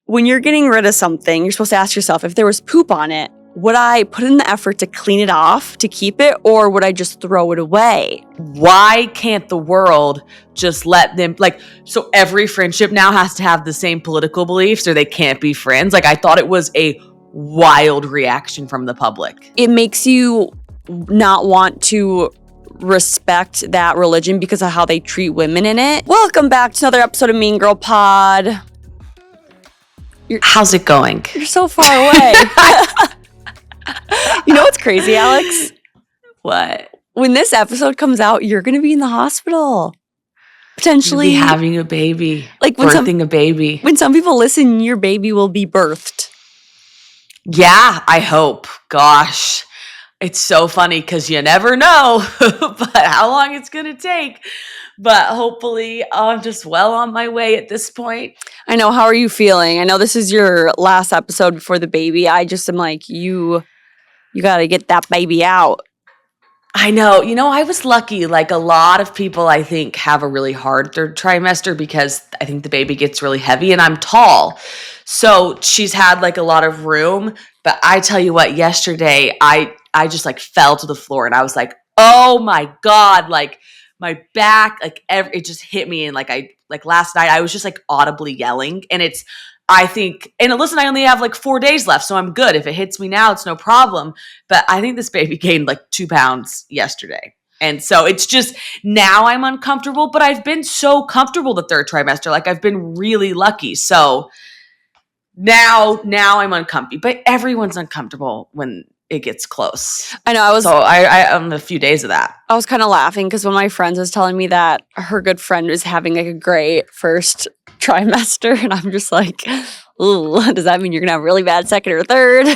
when you're getting rid of something, you're supposed to ask yourself, if there was poop on it, would I put in the effort to clean it off, to keep it, or would I just throw it away? Why can't the world just let them, like, so every friendship now has to have the same political beliefs or they can't be friends? Like, I thought it was a wild reaction from the public. It makes you not want to respect that religion because of how they treat women in it. Welcome back to another episode of Mean Girl Pod. How's it going? You're so far away. You know what's crazy, Alex? What? When this episode comes out, you're going to be in the hospital. Potentially. You'll be having a baby. Like birthing a baby. When some people listen, your baby will be birthed. Yeah, I hope. Gosh. It's so funny because you never know but how long it's going to take. But hopefully I'm just well on my way at this point. I know. How are you feeling? I know this is your last episode before the baby. I just am like, you got to get that baby out. I know. You know, I was lucky. Like a lot of people, I think, have a really hard third trimester because I think the baby gets really heavy and I'm tall. So she's had like a lot of room. But I tell you what, yesterday, I just like fell to the floor and I was like, oh my God, like my back, like it just hit me. And like last night I was just like audibly yelling and I think, and listen, I only have like 4 days left, so I'm good. If it hits me now, it's no problem. But I think this baby gained like 2 pounds yesterday. And so it's just, now I'm uncomfortable, but I've been so comfortable the third trimester. Like I've been really lucky. So now I'm uncomfy, but everyone's uncomfortable when it gets close. I know. I'm a few days of that. I was kind of laughing because one of my friends was telling me that her good friend was having like a great first trimester, and I'm just like, ooh, does that mean you're gonna have really bad second or third?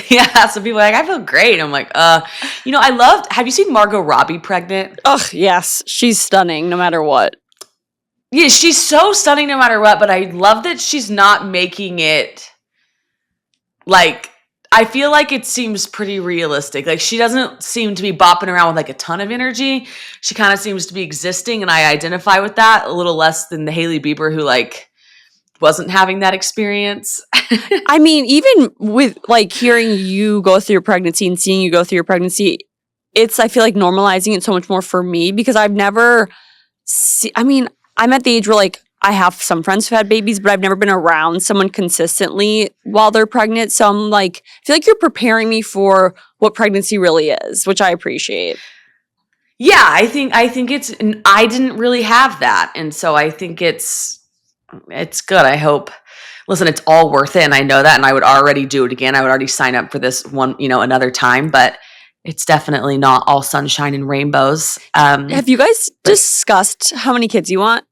Yeah, so people are like, I feel great. I'm like, have you seen Margot Robbie pregnant? Oh, yes. She's stunning no matter what. Yeah, she's so stunning no matter what, but I love that she's not making it like, I feel like it seems pretty realistic. Like she doesn't seem to be bopping around with like a ton of energy. She kind of seems to be existing, and I identify with that a little less than the Hailey Bieber who like wasn't having that experience. I mean, even with like hearing you go through your pregnancy and seeing you go through your pregnancy, I feel like normalizing it so much more for me because I've never I'm at the age where like I have some friends who had babies, but I've never been around someone consistently while they're pregnant. So I'm like, I feel like you're preparing me for what pregnancy really is, which I appreciate. Yeah, I think I didn't really have that. And so I think it's good. I hope, listen, it's all worth it. And I know that, and I would already do it again. I would already sign up for this one, another time, but it's definitely not all sunshine and rainbows. Have you guys discussed how many kids you want?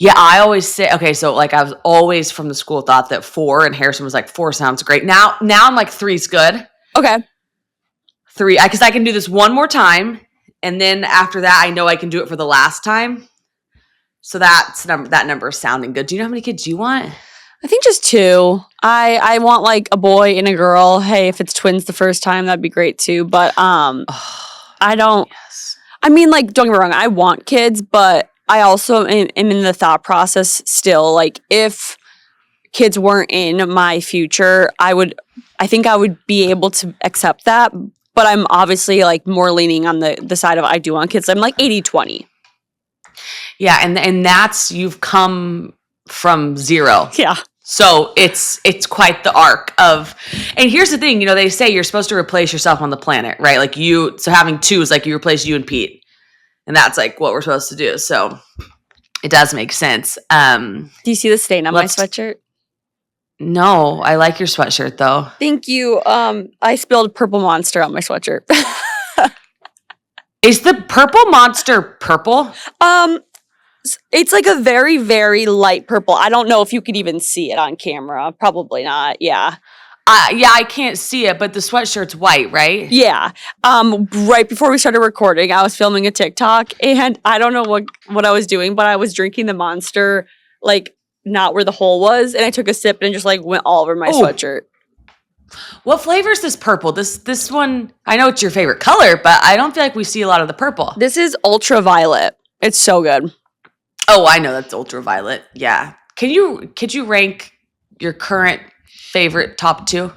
Yeah, I always say, okay, so like I was always from the school thought that 4, and Harrison was like 4 sounds great. Now I'm like 3's good. Okay. 3, because I can do this one more time, and then after that, I know I can do it for the last time. So that number is sounding good. Do you know how many kids you want? I think just 2. I want like a boy and a girl. Hey, if it's twins the first time, that'd be great too. But I don't. Yes. I mean, like, don't get me wrong. I want kids, but I also am in the thought process still. Like, if kids weren't in my future, I think I would be able to accept that. But I'm obviously like more leaning on the side of I do want kids. I'm like 80-20. Yeah, and that's, you've come from 0. Yeah. So it's quite the arc of, and here's the thing, they say you're supposed to replace yourself on the planet, right? Like so having 2 is like you replace you and Pete. And that's like what we're supposed to do. So it does make sense. Do you see the stain on my sweatshirt? No, I like your sweatshirt though. Thank you. I spilled Purple Monster on my sweatshirt. Is the Purple Monster purple? It's like a very, very light purple. I don't know if you could even see it on camera. Probably not. Yeah. I can't see it, but the sweatshirt's white, right? Yeah. Right before we started recording, I was filming a TikTok, and I don't know what I was doing, but I was drinking the Monster, like, not where the hole was, and I took a sip and just, like, went all over my sweatshirt. What flavor is this purple? This one, I know it's your favorite color, but I don't feel like we see a lot of the purple. This is ultraviolet. It's so good. Oh, I know that's ultraviolet. Yeah. could you rank your current favorite top 2?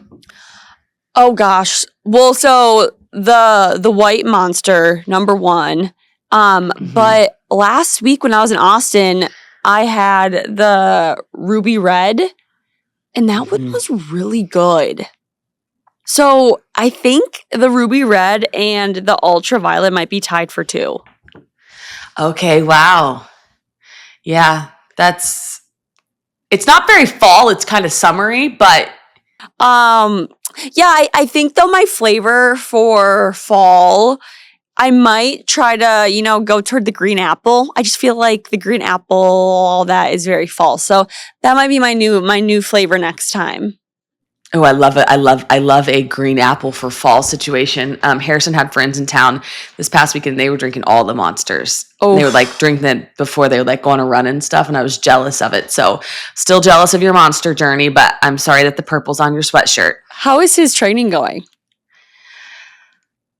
Oh gosh. Well, so the white monster, number 1. But last week when I was in Austin, I had the ruby red, and that one was really good. So I think the ruby red and the ultraviolet might be tied for 2. Okay, wow. Yeah, it's not very fall, it's kind of summery, but yeah, I think though my flavor for fall, I might try to, go toward the green apple. I just feel like the green apple, all that is very fall. So that might be my new flavor next time. oh, I love it. I love a green apple for fall situation. Harrison had friends in town this past weekend. They were drinking all the monsters. Oh. They would like drink them before they would like go on a run and stuff. And I was jealous of it. So still jealous of your monster journey, but I'm sorry that the purple's on your sweatshirt. How is his training going?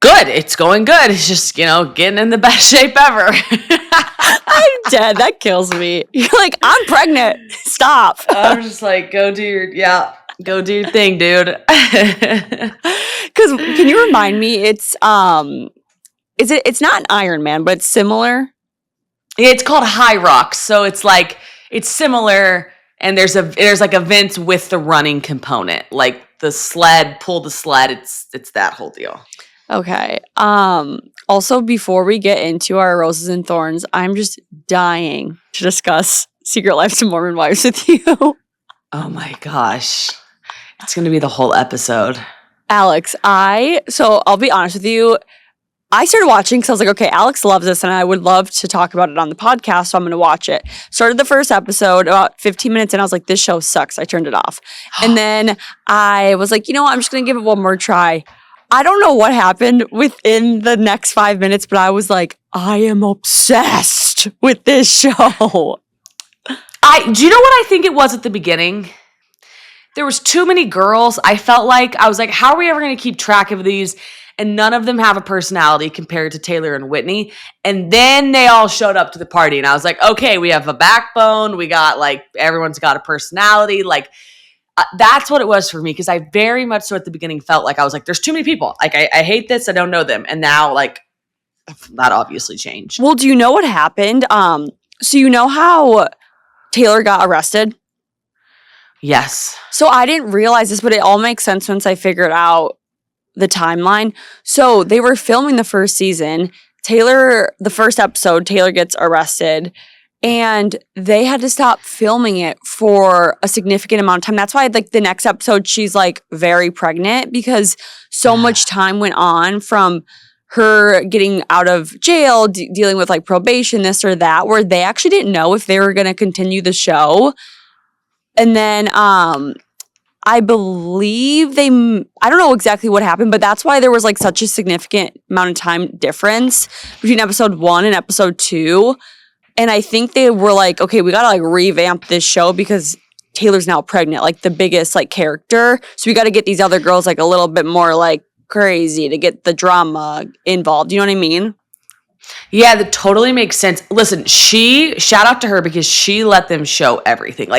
Good. It's going good. It's just, getting in the best shape ever. I'm dead. That kills me. You're like, I'm pregnant. Stop. I'm just like, go do your thing, dude. Because can you remind me? It's it's not an Ironman, but it's similar. It's called High Rocks, so it's similar, and there's like events with the running component, like pull the sled. It's that whole deal. Okay. Also, before we get into our roses and thorns, I'm just dying to discuss Secret Lives of Mormon wives with you. Oh my gosh. It's going to be the whole episode. Alex, so I'll be honest with you. I started watching because I was like, okay, Alex loves this and I would love to talk about it on the podcast, so I'm going to watch it. Started the first episode, about 15 minutes, and I was like, this show sucks. I turned it off. And then I was like, I'm just going to give it one more try. I don't know what happened within the next 5 minutes, but I was like, I am obsessed with this show. Do you know what I think it was at the beginning? There was too many girls. I was like, how are we ever going to keep track of these? And none of them have a personality compared to Taylor and Whitney. And then they all showed up to the party. And I was like, okay, we have a backbone. We got everyone's got a personality. That's what it was for me. Because I very much so at the beginning felt like I was like, there's too many people. I hate this. I don't know them. And now that obviously changed. Well, do you know what happened? So you know how Taylor got arrested? Yes. So I didn't realize this, but it all makes sense once I figured out the timeline. So they were filming the first season. The first episode, Taylor gets arrested and they had to stop filming it for a significant amount of time. That's why the next episode, she's very pregnant because so much time went on from her getting out of jail, dealing with probation, this or that, where they actually didn't know if they were going to continue the show. And then I believe I don't know exactly what happened, but that's why there was such a significant amount of time difference between episode 1 and episode 2. And I think they were okay, we got to revamp this show because Taylor's now pregnant, the biggest character. So we got to get these other girls a little bit more crazy to get the drama involved. You know what I mean? Yeah, that totally makes sense. Listen, shout out to her because she let them show everything.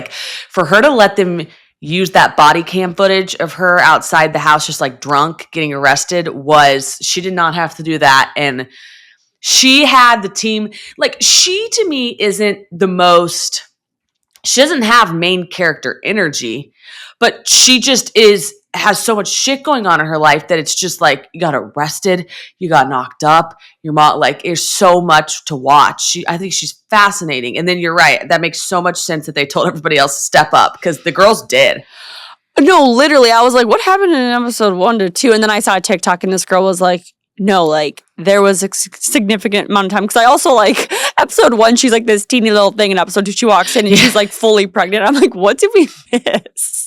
For her to let them use that body cam footage of her outside the house just drunk getting arrested she did not have to do that. And she had the team, she to me isn't she doesn't have main character energy, but she just has so much shit going on in her life that it's just you got arrested, you got knocked up, your mom, there's so much to watch. I think she's fascinating. And then you're right. That makes so much sense that they told everybody else to step up because the girls did. No, literally. I was like, what happened in episode 1 to 2? And then I saw a TikTok and this girl was like, no, there was a significant amount of time. Because I also episode 1, she's this teeny little thing. In episode 2, she walks in and she's fully pregnant. I'm like, what did we miss?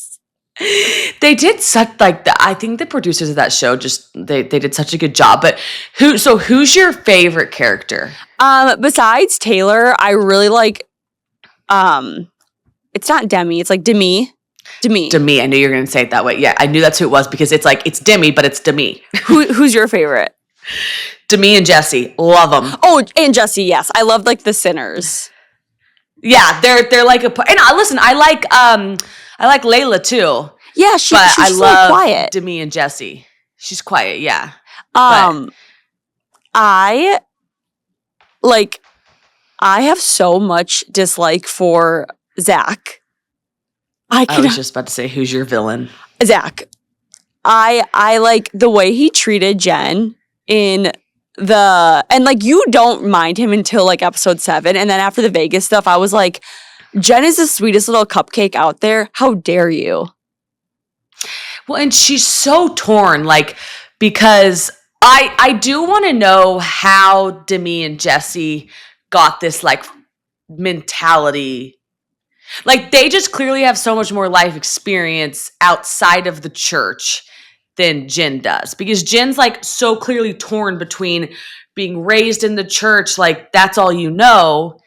They did such I think the producers of that show just they did such a good job. But who's your favorite character? Besides Taylor, I really it's not Demi, it's Demi. Demi, I knew you were gonna say it that way. Yeah, I knew that's who it was because it's it's Demi, but it's Demi. Who's your favorite? Demi and Jesse. Love them. Oh, and Jesse, yes. I love the Sinners. Yeah, they're like and listen, I like Layla too. Yeah, But she's I so love quiet. Demi and Jesse. She's quiet, yeah. I have so much dislike for Zach. I was just about to say, who's your villain? Zach. I like the way he treated Jen and like you don't mind him until like episode 7, and then after the Vegas stuff, I was like, Jen is the sweetest little cupcake out there. How dare you? Well, and she's so torn, like, because I do want to know how Demi and Jesse got this like mentality. Like, they just clearly have so much more life experience outside of the church than Jen does, because Jen's like so clearly torn between being raised in the church, like that's all you know.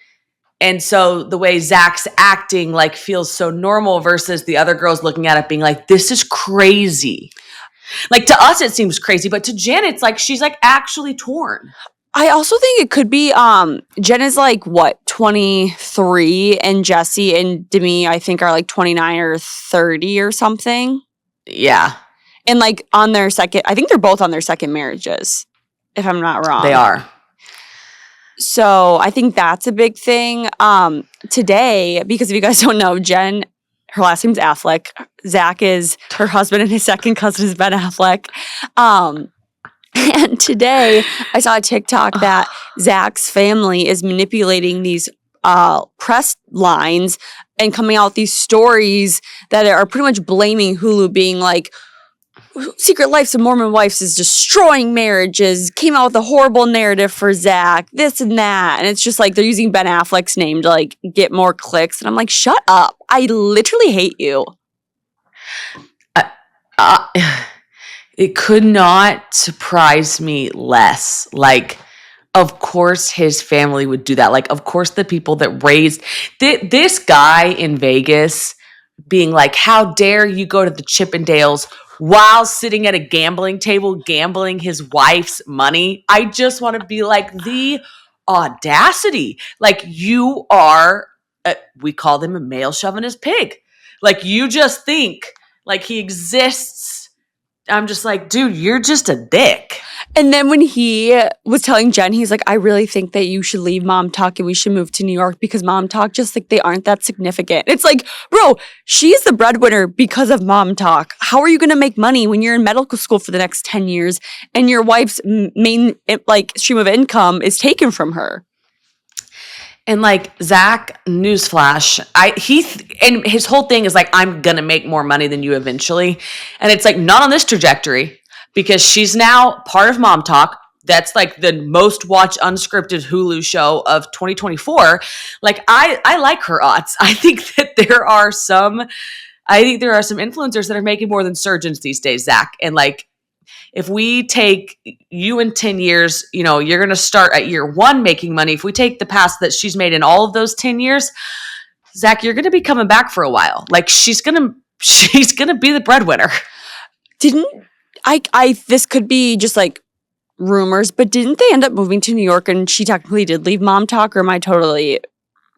And so the way Zach's acting like feels so normal versus the other girls looking at it being like, this is crazy. Like, to us, it seems crazy, but to Jen, it's like she's like actually torn. I also think it could be Jen is like what, 23, and Jesse and Demi I think are like 29 or 30 or something. Yeah. And like on their second, I think they're both on their second marriages, if I'm not wrong. They are. So I think that's a big thing. Today, because if you guys don't know, Jen, her last name's Affleck. Zach is her husband, and his second cousin is Ben Affleck. And today I saw a TikTok that Zach's family is manipulating these press lines and coming out with these stories that are pretty much blaming Hulu, being like, Secret Lives of Mormon Wives is destroying marriages, came out with a horrible narrative for Zach, this and that. And it's just like they're using Ben Affleck's name to like get more clicks. And I'm like, shut up. I literally hate you. It could not surprise me less. Like, of course his family would do that. Like, of course the people that raised this guy in Vegas being like, how dare you go to the Chippendales while sitting at a gambling table gambling his wife's money. I just want to be like, the audacity. Like, you are, we call them a male chauvinist pig. Like, you just think like he exists. I'm just like, dude, you're just a dick. And then when he was telling Jen, he's like, I really think that you should leave MomTok and we should move to New York because MomTok just like they aren't that significant. It's like, bro, she's the breadwinner because of MomTok. How are you going to make money when you're in medical school for the next 10 years and your wife's main like stream of income is taken from her? And like, Zach, newsflash, and his whole thing is like, I'm gonna make more money than you eventually. And it's like, not on this trajectory, because she's now part of MomTok. That's like the most watched unscripted Hulu show of 2024. Like, I like her odds. I think that there are some influencers that are making more than surgeons these days, Zach. And like, if we take you in 10 years, you know, you're going to start at year 1 making money. If we take the past that she's made in all of those 10 years, Zach, you're going to be coming back for a while. Like, she's going to be the breadwinner. This could be just like rumors, but didn't they end up moving to New York and she technically did leave MomTok, or am I totally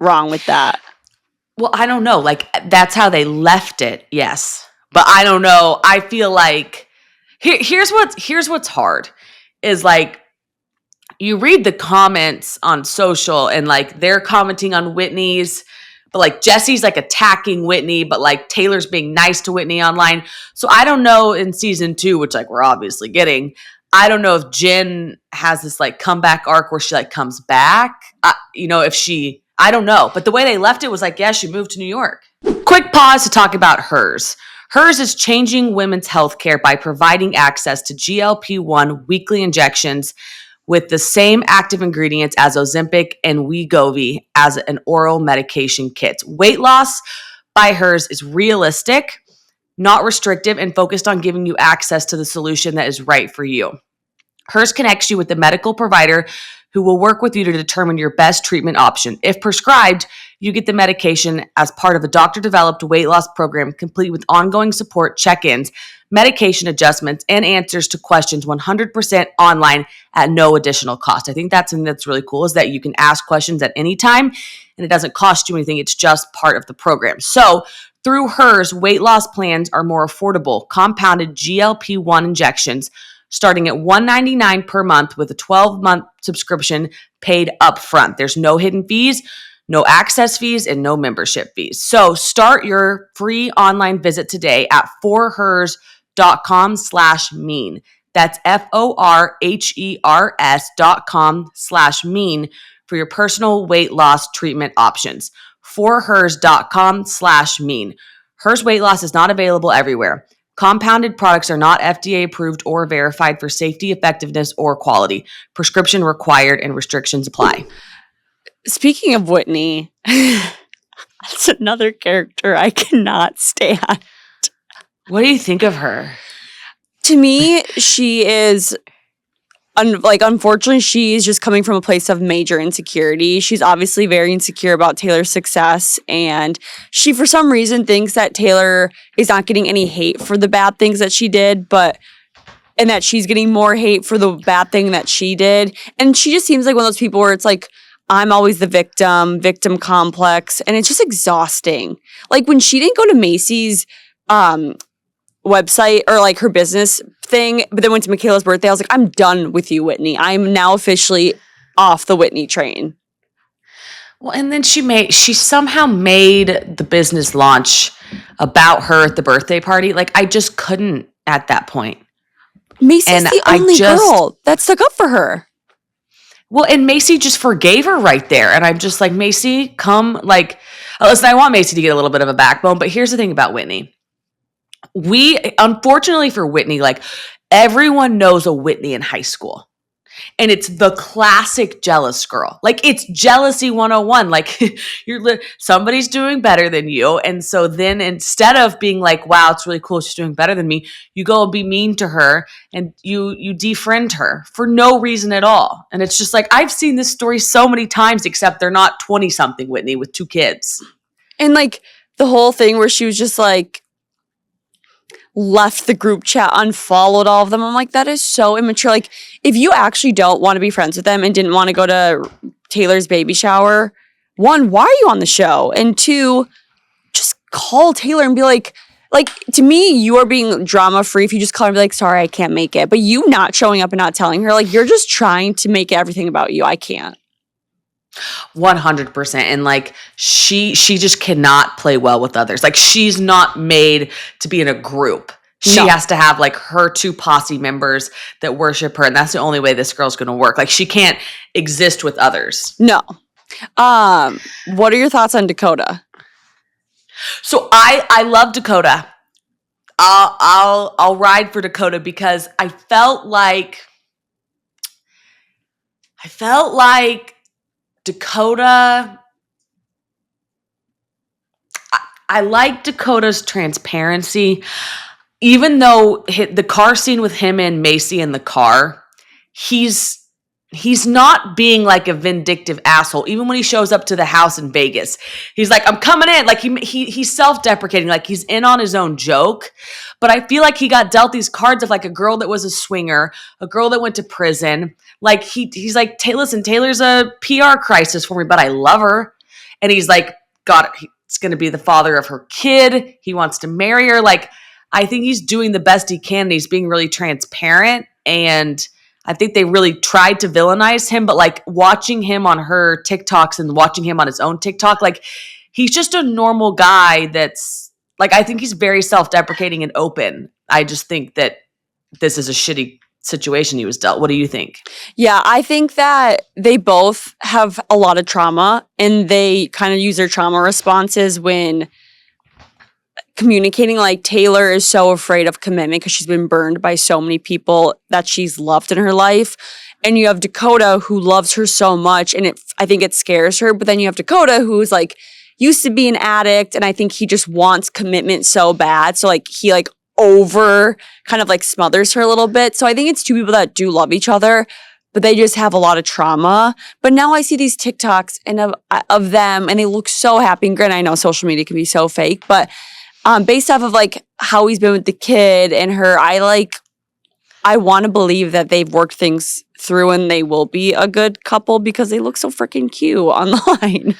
wrong with that? Well, I don't know. Like, that's how they left it. Yes. But I don't know. I feel like here's what's hard is like, you read the comments on social and like they're commenting on Whitney's, but like Jesse's like attacking Whitney, but like Taylor's being nice to Whitney online. So I don't know in season 2, which like we're obviously getting, I don't know if Jen has this like comeback arc where she like comes back. I don't know. But the way they left it was like, yeah, she moved to New York. Quick pause to talk about Hers. Hers is changing women's healthcare by providing access to GLP-1 weekly injections with the same active ingredients as Ozempic and Wegovy as an oral medication kit. Weight loss by Hers is realistic, not restrictive, and focused on giving you access to the solution that is right for you. Hers connects you with the medical provider who will work with you to determine your best treatment option. If prescribed, you get the medication as part of a doctor-developed weight loss program complete with ongoing support, check-ins, medication adjustments, and answers to questions 100% online at no additional cost. I think that's something that's really cool is that you can ask questions at any time and it doesn't cost you anything. It's just part of the program. So through hers, weight loss plans are more affordable, compounded GLP-1 injections starting at $199 per month with a 12-month subscription paid upfront. There's no hidden fees, no access fees, and no membership fees. So start your free online visit today at forhers.com/mean. That's forhers.com/mean for your personal weight loss treatment options. forhers.com/mean. Hers weight loss is not available everywhere. Compounded products are not FDA approved or verified for safety, effectiveness, or quality. Prescription required and restrictions apply. Speaking of Whitney, that's another character I cannot stand. What do you think of her? To me, she is unfortunately, she's just coming from a place of major insecurity. She's obviously very insecure about Taylor's success, and she, for some reason, thinks that Taylor is not getting any hate for the bad things that she did, and that she's getting more hate for the bad thing that she did. And she just seems like one of those people where it's like, I'm always the victim complex, and it's just exhausting. Like when she didn't go to Macy's website or like her business thing, but then went to Michaela's birthday, I was like, I'm done with you, Whitney. I'm now officially off the Whitney train. Well, and then she somehow made the business launch about her at the birthday party. Like I just couldn't at that point. Macy's the only girl that stuck up for her. Well, and Macy just forgave her right there. And I'm just like, Macy, come, like, listen, I want Macy to get a little bit of a backbone, but here's the thing about Whitney. Unfortunately for Whitney, like everyone knows a Whitney in high school. And it's the classic jealous girl. Like it's jealousy 101. Like somebody's doing better than you. And so then instead of being like, wow, it's really cool, she's doing better than me, you go and be mean to her and you defriend her for no reason at all. And it's just like, I've seen this story so many times, except they're not 20 something Whitney with 2 kids. And like the whole thing where she was just like, left the group chat, unfollowed all of them. I'm like, that is so immature. Like, if you actually don't want to be friends with them and didn't want to go to Taylor's baby shower, 1, why are you on the show? And 2, just call Taylor and be like, to me, you are being drama free if you just call her and be like, sorry, I can't make it. But you not showing up and not telling her, like, you're just trying to make everything about you. I can't. 100%. And like she just cannot play well with others. Like she's not made to be in a group. She has to have like her 2 posse members that worship her. And that's the only way this girl's going to work. Like she can't exist with others. No. What are your thoughts on Dakota? So I love Dakota. I'll ride for Dakota because I felt like Dakota, I like Dakota's transparency. Even though the car scene with him and Macy in the car, he's not being like a vindictive asshole. Even when he shows up to the house in Vegas, he's like, I'm coming in. Like he's self-deprecating, like he's in on his own joke. But I feel like he got dealt these cards of like a girl that was a swinger, a girl that went to prison. Like he's like, listen, Taylor's a PR crisis for me, but I love her. And he's like, he's going to be the father of her kid. He wants to marry her. Like, I think he's doing the best he can. And he's being really transparent. And I think they really tried to villainize him, but like watching him on her TikToks and watching him on his own TikTok, like he's just a normal guy that's like, I think he's very self-deprecating and open. I just think that this is a shitty situation he was dealt. What do you think? Yeah, I think that they both have a lot of trauma and they kind of use their trauma responses when communicating. Like Taylor is so afraid of commitment because she's been burned by so many people that she's loved in her life. And you have Dakota who loves her so much and I think it scares her. But then you have Dakota who's like used to be an addict and I think he just wants commitment so bad. So like he like over kind of like smothers her a little bit. So I think it's 2 people that do love each other. but they just have a lot of trauma. But now I see these TikToks and of them, and they look so happy. And granted, I know social media can be so fake, but based off of like how he's been with the kid and her, I want to believe that they've worked things through and they will be a good couple because they look so freaking cute online.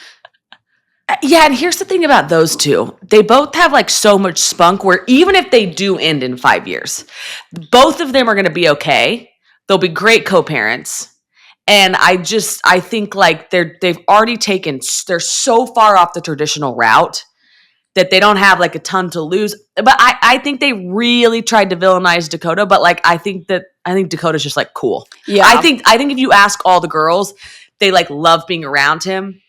Yeah, and here's the thing about those two. They both have like so much spunk where even if they do end in 5 years, both of them are going to be okay. They'll be great co-parents. And I think like they've already they're so far off the traditional route that they don't have like a ton to lose. But I think they really tried to villainize Dakota, but like I think Dakota's just like cool. Yeah. I think if you ask all the girls, they like love being around him.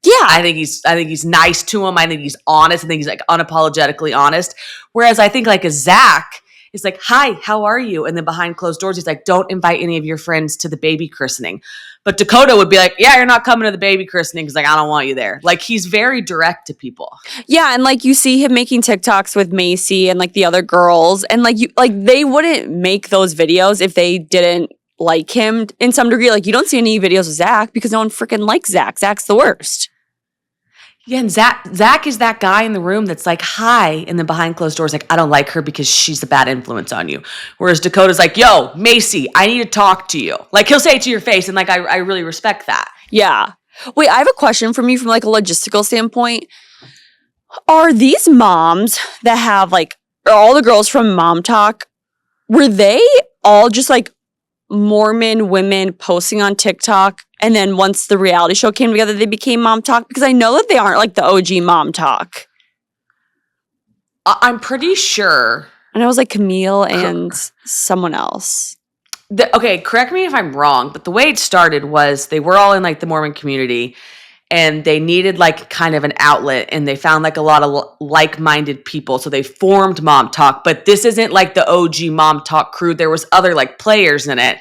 Yeah. I think he's nice to him. I think he's honest. I think he's like unapologetically honest. Whereas I think like a Zach is like, hi, how are you? And then behind closed doors, he's like, don't invite any of your friends to the baby christening. But Dakota would be like, yeah, you're not coming to the baby christening because like, I don't want you there. Like he's very direct to people. Yeah. And like you see him making TikToks with Macy and like the other girls. And like they wouldn't make those videos if they didn't like him in some degree. Like you don't see any videos of Zach because no one freaking likes Zach. Zach's the worst. Yeah, and Zach is that guy in the room that's like, hi, and then behind closed doors, like, I don't like her because she's a bad influence on you. Whereas Dakota's like, yo, Macy, I need to talk to you. Like, he'll say it to your face, and like, I really respect that. Yeah. Wait, I have a question from you from like a logistical standpoint. Are these moms that have like, are all the girls from MomTok, were they all just like Mormon women posting on TikTok, and then once the reality show came together, they became MomTok? Because I know that they aren't like the OG MomTok. I'm pretty sure. And I was like Camille and someone else. Okay, correct me if I'm wrong, but the way it started was they were all in like the Mormon community, and they needed like kind of an outlet, and they found like a lot of like-minded people, so they formed MomTok. But this isn't like the OG MomTok crew. There was other like players in it.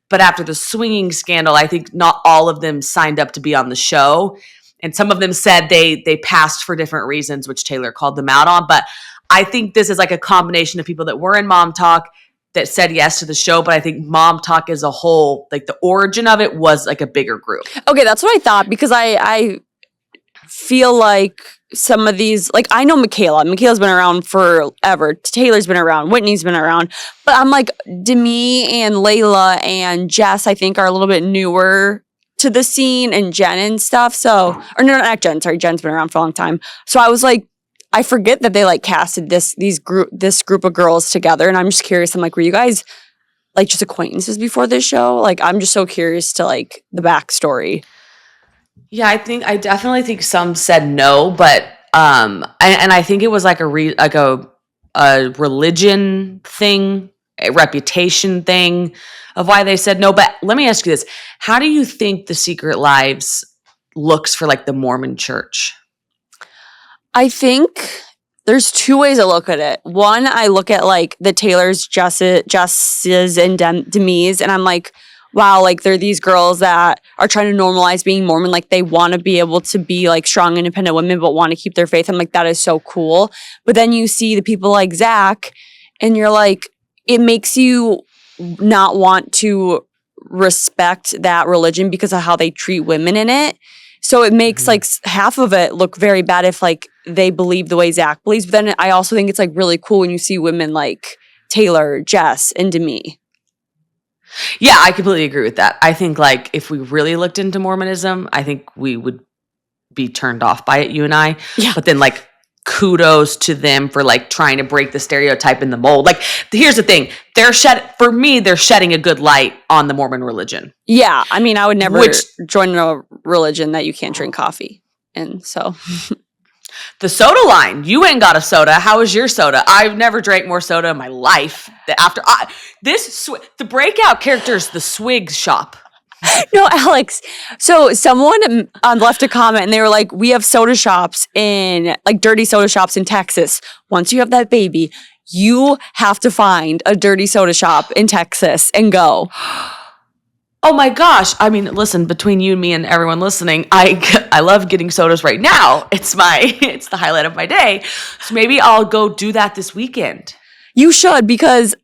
But after the swinging scandal, I think not all of them signed up to be on the show. And some of them said they passed for different reasons, which Taylor called them out on. But I think this is like a combination of people that were in MomTok that said yes to the show. But I think MomTok as a whole, like the origin of it was like a bigger group. Okay, that's what I thought, because I feel like some of these, like I know Michaela. Michaela's been around forever. Taylor's been around. Whitney's been around. But I'm like, Demi and Layla and Jess, I think, are a little bit newer to the scene, and Jen and stuff. So, or no, not Jen. Sorry, Jen's been around for a long time. So I was like, I forget that they like casted this group of girls together, and I'm just curious. I'm like, were you guys like just acquaintances before this show? Like, I'm just so curious to like the backstory. Yeah, I definitely think some said no, but and I think it was like a religion thing, a reputation thing of why they said no. But let me ask you this: how do you think the Secret Lives looks for like the Mormon Church? I think there's two ways I look at it. One, I look at like the Taylors, Jesses, and Demi's, and I'm like, wow, like they're these girls that are trying to normalize being Mormon. Like they want to be able to be like strong, independent women, but want to keep their faith. I'm like, that is so cool. But then you see the people like Zach, and you're like, it makes you not want to respect that religion because of how they treat women in it. So it makes like half of it look very bad if like they believe the way Zach believes. But then I also think it's like really cool when you see women like Taylor, Jess, and Demi. Yeah, I completely agree with that. I think like if we really looked into Mormonism, I think we would be turned off by it, you and I. Yeah. But then like kudos to them for like trying to break the stereotype in the mold. Like here's the thing. They're shedding a good light on the Mormon religion. Yeah. I mean, I would never join a religion that you can't drink coffee. And so the soda line, you ain't got a soda. How is your soda? I've never drank more soda in my life. The breakout character is the Swig shop. No, Alex. So someone left a comment and they were like, we have soda shops like dirty soda shops in Texas. Once you have that baby, you have to find a dirty soda shop in Texas and go. Oh my gosh. I mean, listen, between you and me and everyone listening, I love getting sodas right now. It's the highlight of my day. So maybe I'll go do that this weekend. You should, because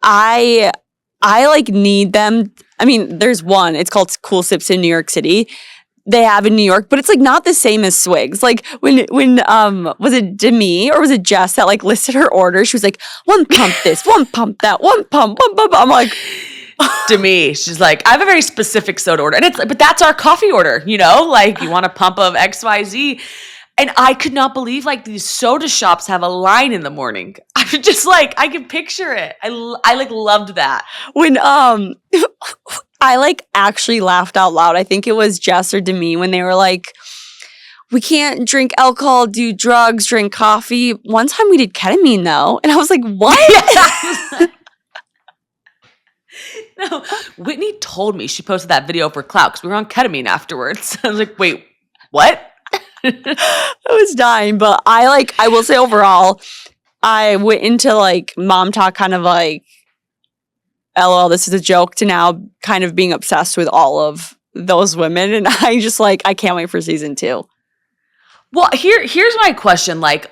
I I like need them. I mean, there's one. It's called Cool Sips in New York City. They have in New York, but it's like not the same as Swigs. Like when was it Demi or was it Jess that like listed her order? She was like, one pump this, one pump that, one pump. I'm like, Demi, she's like, I have a very specific soda order, and but that's our coffee order. You know, like you want a pump of XYZ. And I could not believe like these soda shops have a line in the morning. I was just like, I can picture it. I like loved that. When I like actually laughed out loud. I think it was Jess or Demi when they were like, we can't drink alcohol, do drugs, drink coffee. One time we did ketamine though. And I was like, what? No, Whitney told me she posted that video for clout because we were on ketamine afterwards. I was like, wait, what? I was dying, but I will say overall, I went into like MomTok kind of like, LOL, this is a joke, to now kind of being obsessed with all of those women. And I just like, I can't wait for season 2. Well, here's my question. Like,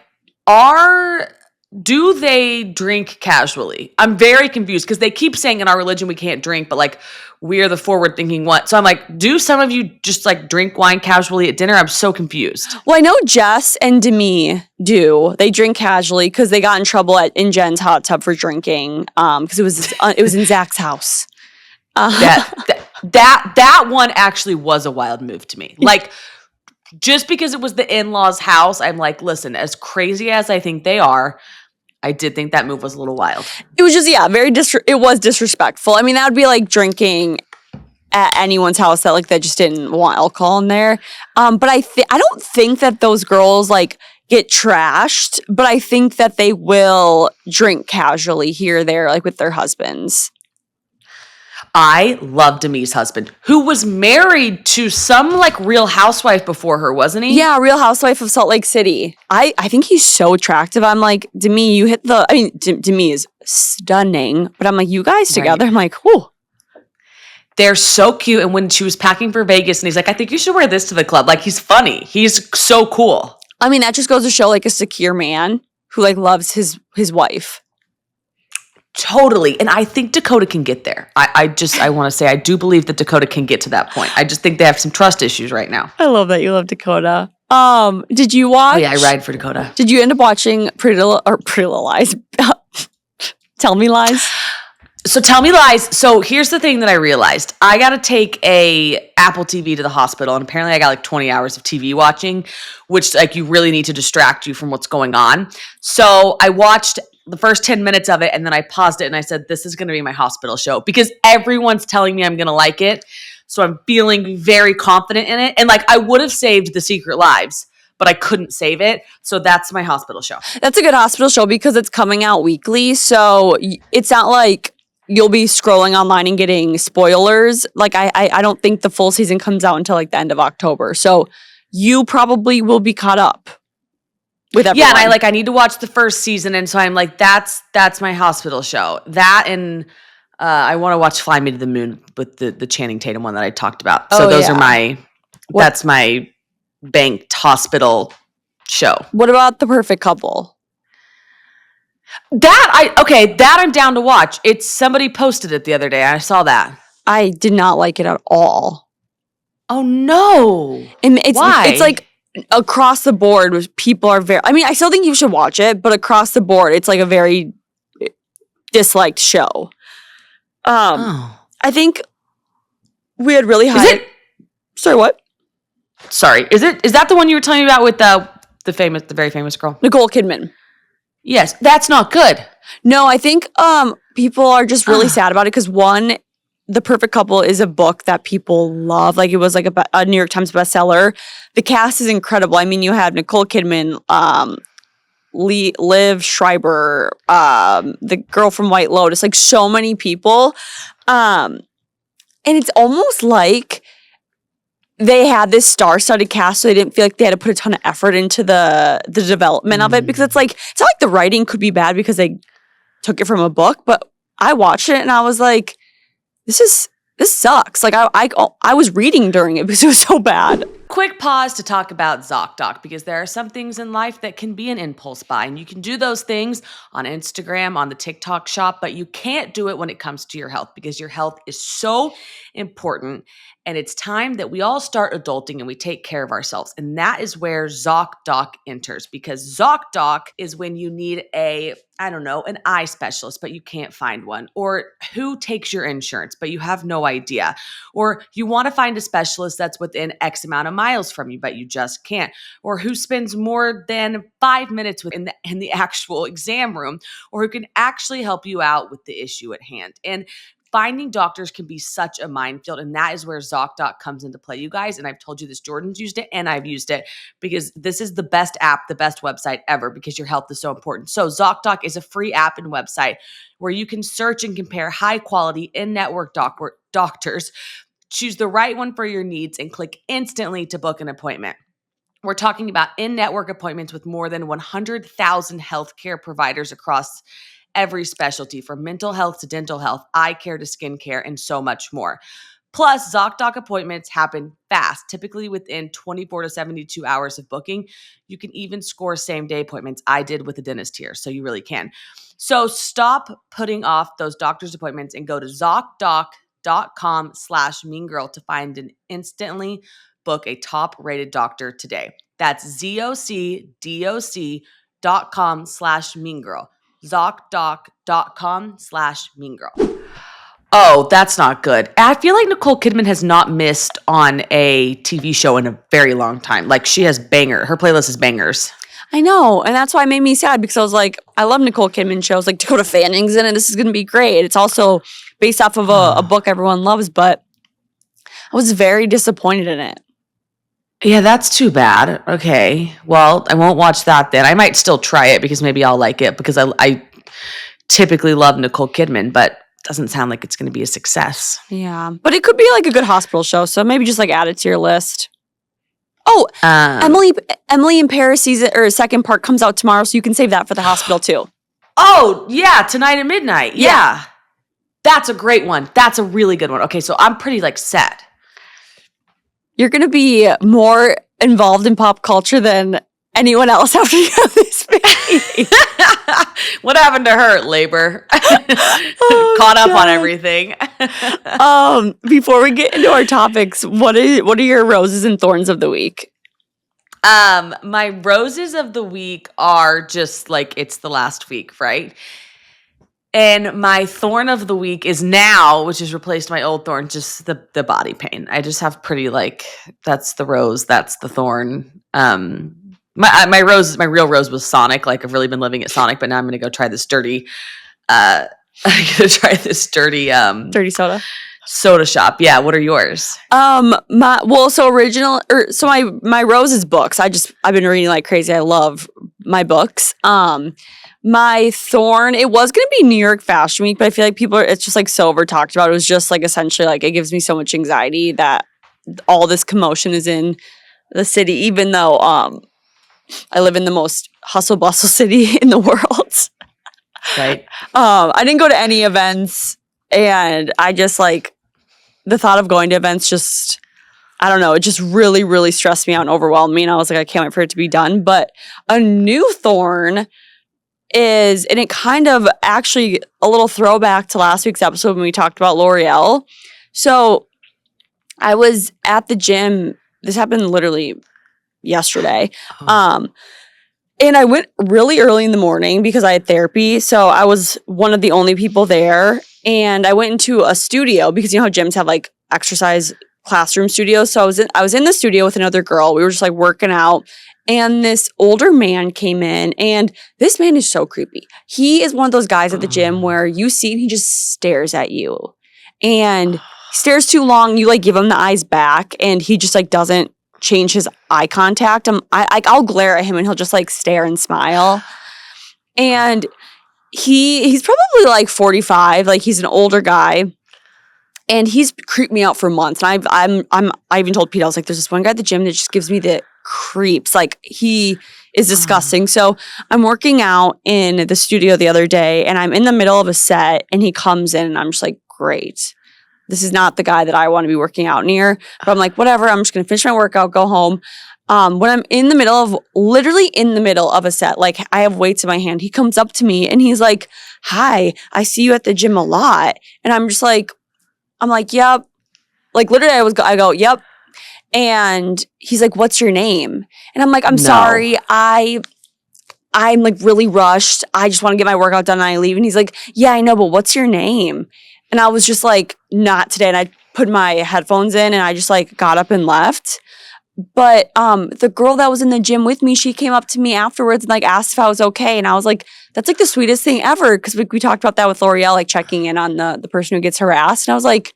do they drink casually? I'm very confused because they keep saying in our religion we can't drink, but like we're the forward thinking one. So I'm like, do some of you just like drink wine casually at dinner? I'm so confused. Well, I know Jess and Demi do. They drink casually because they got in trouble in Jen's hot tub for drinking because it was in Zach's house. That one actually was a wild move to me. Like, just because it was the in-laws' house, I'm like, listen, as crazy as I think they are, I did think that move was a little wild. It was just, it was disrespectful. I mean, that would be like drinking at anyone's house that just didn't want alcohol in there. But I don't think that those girls like get trashed, but I think that they will drink casually here or there, like with their husbands. I love Demi's husband, who was married to some like Real Housewife before her, wasn't he? Yeah, Real Housewife of Salt Lake City. I think he's so attractive. I'm like, Demi, you hit the. I mean, Demi is stunning, but I'm like, you guys together. Right. I'm like, whoo. They're so cute. And when she was packing for Vegas, and he's like, I think you should wear this to the club. Like, he's funny. He's so cool. I mean, that just goes to show like a secure man who like loves his wife. Totally. And I think Dakota can get there. I want to say, I do believe that Dakota can get to that point. I just think they have some trust issues right now. I love that you love Dakota. Did you watch? Oh yeah, I ride for Dakota. Did you end up watching Pretty Little Lies? Tell Me Lies. So Tell Me Lies. So here's the thing that I realized. I got to take a Apple TV to the hospital, and apparently I got like 20 hours of TV watching, which like you really need to distract you from what's going on. So I watched the first 10 minutes of it, and then I paused it and I said, this is going to be my hospital show because everyone's telling me I'm going to like it. So I'm feeling very confident in it. And like, I would have saved The Secret Lives, but I couldn't save it. So that's my hospital show. That's a good hospital show because it's coming out weekly. So it's not like you'll be scrolling online and getting spoilers. Like I don't think the full season comes out until like the end of October. So you probably will be caught up with everyone. Yeah, and I need to watch the first season, and so I'm like, that's my hospital show. That and I want to watch Fly Me to the Moon with the Channing Tatum one that I talked about. So those are that's my banked hospital show. What about The Perfect Couple? That I'm down to watch. It's somebody posted it the other day. I saw that. I did not like it at all. Oh no! Why? It's like across the board, people are very. I mean, I still think you should watch it, but across the board, it's like a very disliked show. I think we had really high. Sorry, what? Sorry, is that the one you were telling me about with the very famous girl, Nicole Kidman? Yes, that's not good. No, I think people are just really sad about it because one, The Perfect Couple is a book that people love. Like it was like a New York Times bestseller. The cast is incredible. I mean, you have Nicole Kidman, Liv Schreiber, the girl from White Lotus, like so many people. And it's almost like they had this star-studded cast, so they didn't feel like they had to put a ton of effort into the development of it, because it's not like the writing could be bad because they took it from a book, but I watched it and I was like, this sucks. Like I was reading during it because it was so bad. Quick pause to talk about ZocDoc, because there are some things in life that can be an impulse buy, and you can do those things on Instagram, on the TikTok shop, but you can't do it when it comes to your health, because your health is so important. And it's time that we all start adulting and we take care of ourselves. And that is where ZocDoc enters, because ZocDoc is when you need an eye specialist, but you can't find one, or who takes your insurance, but you have no idea, or you want to find a specialist that's within X amount of miles from you, but you just can't, or who spends more than 5 minutes in the actual exam room, or who can actually help you out with the issue at hand. And finding doctors can be such a minefield, and that is where ZocDoc comes into play, you guys. And I've told you this, Jordyn's used it and I've used it, because this is the best app, the best website ever, because your health is so important. So ZocDoc is a free app and website where you can search and compare high quality in-network doctors, choose the right one for your needs, and click instantly to book an appointment. We're talking about in-network appointments with more than 100,000 healthcare providers across every specialty, from mental health to dental health, eye care to skin care, and so much more. Plus, ZocDoc appointments happen fast, typically within 24 to 72 hours of booking. You can even score same-day appointments. I did with a dentist here, so you really can. So stop putting off those doctor's appointments and go to ZocDoc.com/meangirl to find and instantly book a top-rated doctor today. That's ZocDoc.com/meangirl. ZocDoc.com/meangirl. Oh, that's not good. I feel like Nicole Kidman has not missed on a TV show in a very long time. Like, she has her playlist is bangers. I know, and that's why it made me sad, because I was like, I love Nicole Kidman shows. Like, Dakota Fanning's in it. This is going to be great. It's also based off of a book everyone loves, but I was very disappointed in it. Yeah, that's too bad. Okay, well, I won't watch that then. I might still try it, because maybe I'll like it, because I typically love Nicole Kidman, but doesn't sound like it's going to be a success. Yeah, but it could be like a good hospital show, so maybe just like add it to your list. Oh, Emily in Paris second part comes out tomorrow, so you can save that for the hospital too. Oh, yeah, tonight at midnight. Yeah. That's a great one. That's a really good one. Okay, so I'm pretty set. You're going to be more involved in pop culture than anyone else after you have this baby. What happened to her? Labor. Caught up on everything. Before we get into our topics, what are your roses and thorns of the week? My roses of the week are just it's the last week, right? And my thorn of the week is now, which has replaced my old thorn, just the body pain. I just have pretty that's the rose, that's the thorn. My real rose was Sonic. I've really been living at Sonic, but now I'm gonna go try this dirty. I'm gonna try this dirty soda shop. Yeah. What are yours? My rose is books. I've been reading like crazy. I love my books. My thorn, it was going to be New York Fashion Week, but I feel like it's just so over talked about. It was just essentially it gives me so much anxiety that all this commotion is in the city, even though I live in the most hustle bustle city in the world. Right. I didn't go to any events, and I just the thought of going to events just, I don't know, it just really, really stressed me out and overwhelmed me. And I was I can't wait for it to be done. But a new thorn is, and it kind of actually a little throwback to last week's episode when we talked about L'Oreal. So I was at the gym. This happened literally yesterday. And I went really early in the morning because I had therapy. So I was one of the only people there. And I went into a studio because you know how gyms have exercise classroom studios. So I was in the studio with another girl. We were just working out. And this older man came in, and this man is so creepy. He is one of those guys at the gym where you see and he just stares at you. And he stares too long, you give him the eyes back, and he just doesn't change his eye contact. I'll glare at him and he'll just stare and smile. And he's probably 45, he's an older guy. And he's creeped me out for months. And I even told Pete, I was there's this one guy at the gym that just gives me the creeps. He is disgusting. So I'm working out in the studio the other day, and I'm in the middle of a set, and he comes in, and I'm just great. this is not the guy that I want to be working out near. But I'm like, whatever, I'm just going to finish my workout, go home. When I'm literally in the middle of a set, like I have weights in my hand, he comes up to me and he's like, hi, I see you at the gym a lot. And I'm like, yep. Like literally I go, yep. And he's like, what's your name? And I'm like, I'm sorry. I'm like really rushed. I just want to get my workout done and I leave. And he's like, yeah, I know, but what's your name? And I was just like, not today. And I put my headphones in and I just like got up and left. But the girl that was in the gym with me, she came up to me afterwards and like asked if I was okay. And I was like, that's like the sweetest thing ever. Because we talked about that with L'Oreal, like checking in on the person who gets harassed. And I was like,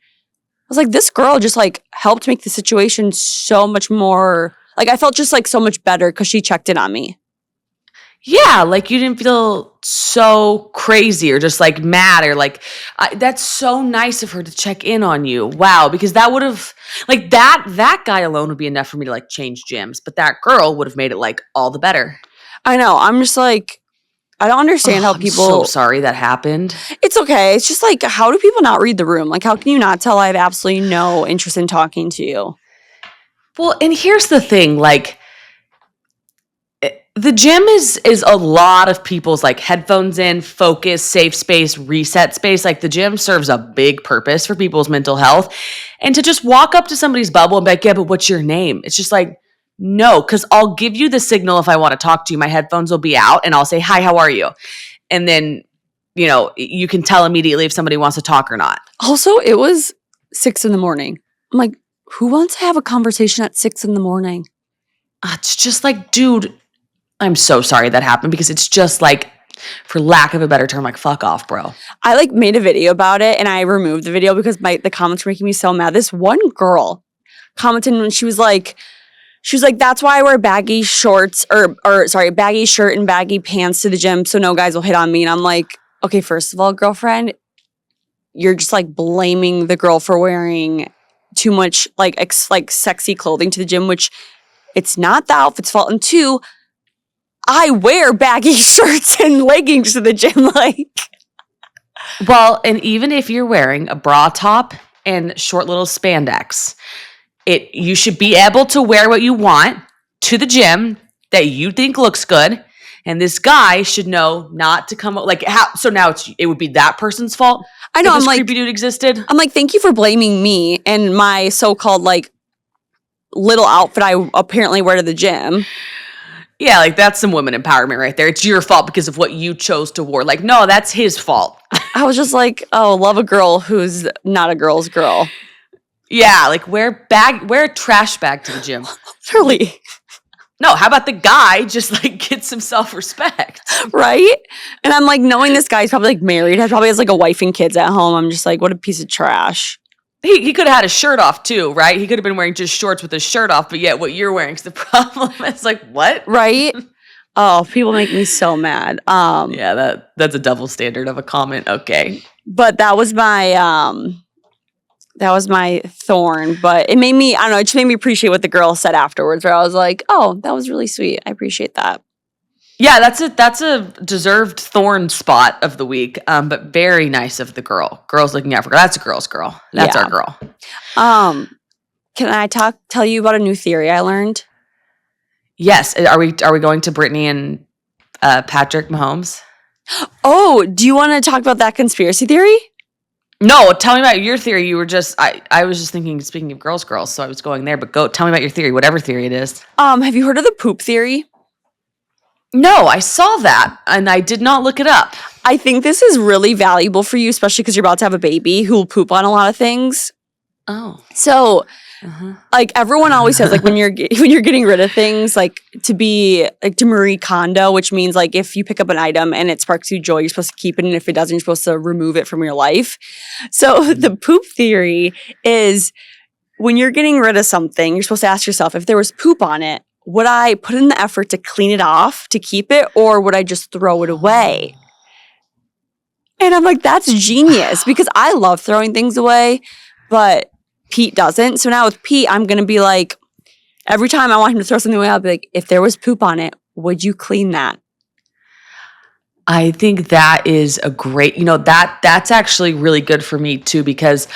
this girl just like helped make the situation so much more, like I felt just like so much better because she checked in on me. Yeah, like you didn't feel so crazy or just like mad or like that's so nice of her to check in on you. Wow, because that would have like that guy alone would be enough for me to like change gyms, but that girl would have made it like all the better. I know. I'm just like, I don't understand how people. I'm so sorry that happened. It's okay. It's just like, how do people not read the room? Like, how can you not tell I have absolutely no interest in talking to you? Well, and here's the thing, like the gym is a lot of people's like headphones in, focus, safe space, reset space. Like the gym serves a big purpose for people's mental health. And to just walk up to somebody's bubble and be like, yeah, but what's your name? It's just like, no, because I'll give you the signal if I want to talk to you. My headphones will be out and I'll say, hi, how are you? And then, you know, you can tell immediately if somebody wants to talk or not. Also, it was 6 a.m. I'm like, who wants to have a conversation at 6 a.m? It's just like, dude, I'm so sorry that happened because it's just like, for lack of a better term, like fuck off, bro. I like made a video about it and I removed the video because the comments were making me so mad. This one girl commented and she was like, that's why I wear baggy shorts baggy shirt and baggy pants to the gym so no guys will hit on me. And I'm like, okay, first of all, girlfriend, you're just like blaming the girl for wearing too much like sexy clothing to the gym, which it's not the outfit's fault. And two, I wear baggy shirts and leggings to the gym. Like, well, and even if you're wearing a bra top and short little spandex, you should be able to wear what you want to the gym that you think looks good. And this guy should know not to come like how. So now it would be that person's fault. I know. I'm like, creepy dude existed. I'm like, thank you for blaming me and my so-called like little outfit I apparently wear to the gym. Yeah, like that's some women empowerment right there. It's your fault because of what you chose to wear. Like, no, that's his fault. I was just like, oh, love a girl who's not a girl's girl. Yeah, like wear a trash bag to the gym. Really? No, how about the guy just like gets some self-respect? Right? And I'm like, knowing this guy's probably like married, probably has like a wife and kids at home. I'm just like, what a piece of trash. He could have had a shirt off too, right? He could have been wearing just shorts with his shirt off, but yet what you're wearing is the problem. It's like, what? Right? Oh, people make me so mad. Yeah, that's a double standard of a comment. Okay. But that was my thorn. But it made me, I don't know, it just made me appreciate what the girl said afterwards, where I was like, oh, that was really sweet. I appreciate that. Yeah, that's a deserved thorn spot of the week, but very nice of the girl. Girls looking out for girl. That's a girl's girl. That's our girl. Can I tell you about a new theory I learned? Yes. Are we going to Brittany and Patrick Mahomes? Oh, do you want to talk about that conspiracy theory? No, tell me about your theory. You were just I was just thinking, speaking of girls, so I was going there, but go tell me about your theory, whatever theory it is. Have you heard of the poop theory? No, I saw that, and I did not look it up. I think this is really valuable for you, especially because you're about to have a baby who will poop on a lot of things. Oh. So, like, everyone always says, like, when you're getting rid of things, like, to be, like, to Marie Kondo, which means, like, if you pick up an item and it sparks you joy, you're supposed to keep it, and if it doesn't, you're supposed to remove it from your life. So, the poop theory is when you're getting rid of something, you're supposed to ask yourself, if there was poop on it, would I put in the effort to clean it off, to keep it, or would I just throw it away? And I'm like, that's genius, because I love throwing things away, but Pete doesn't. So now with Pete, I'm going to be like, every time I want him to throw something away, I'll be like, if there was poop on it, would you clean that? I think that is a great, that's actually really good for me too, because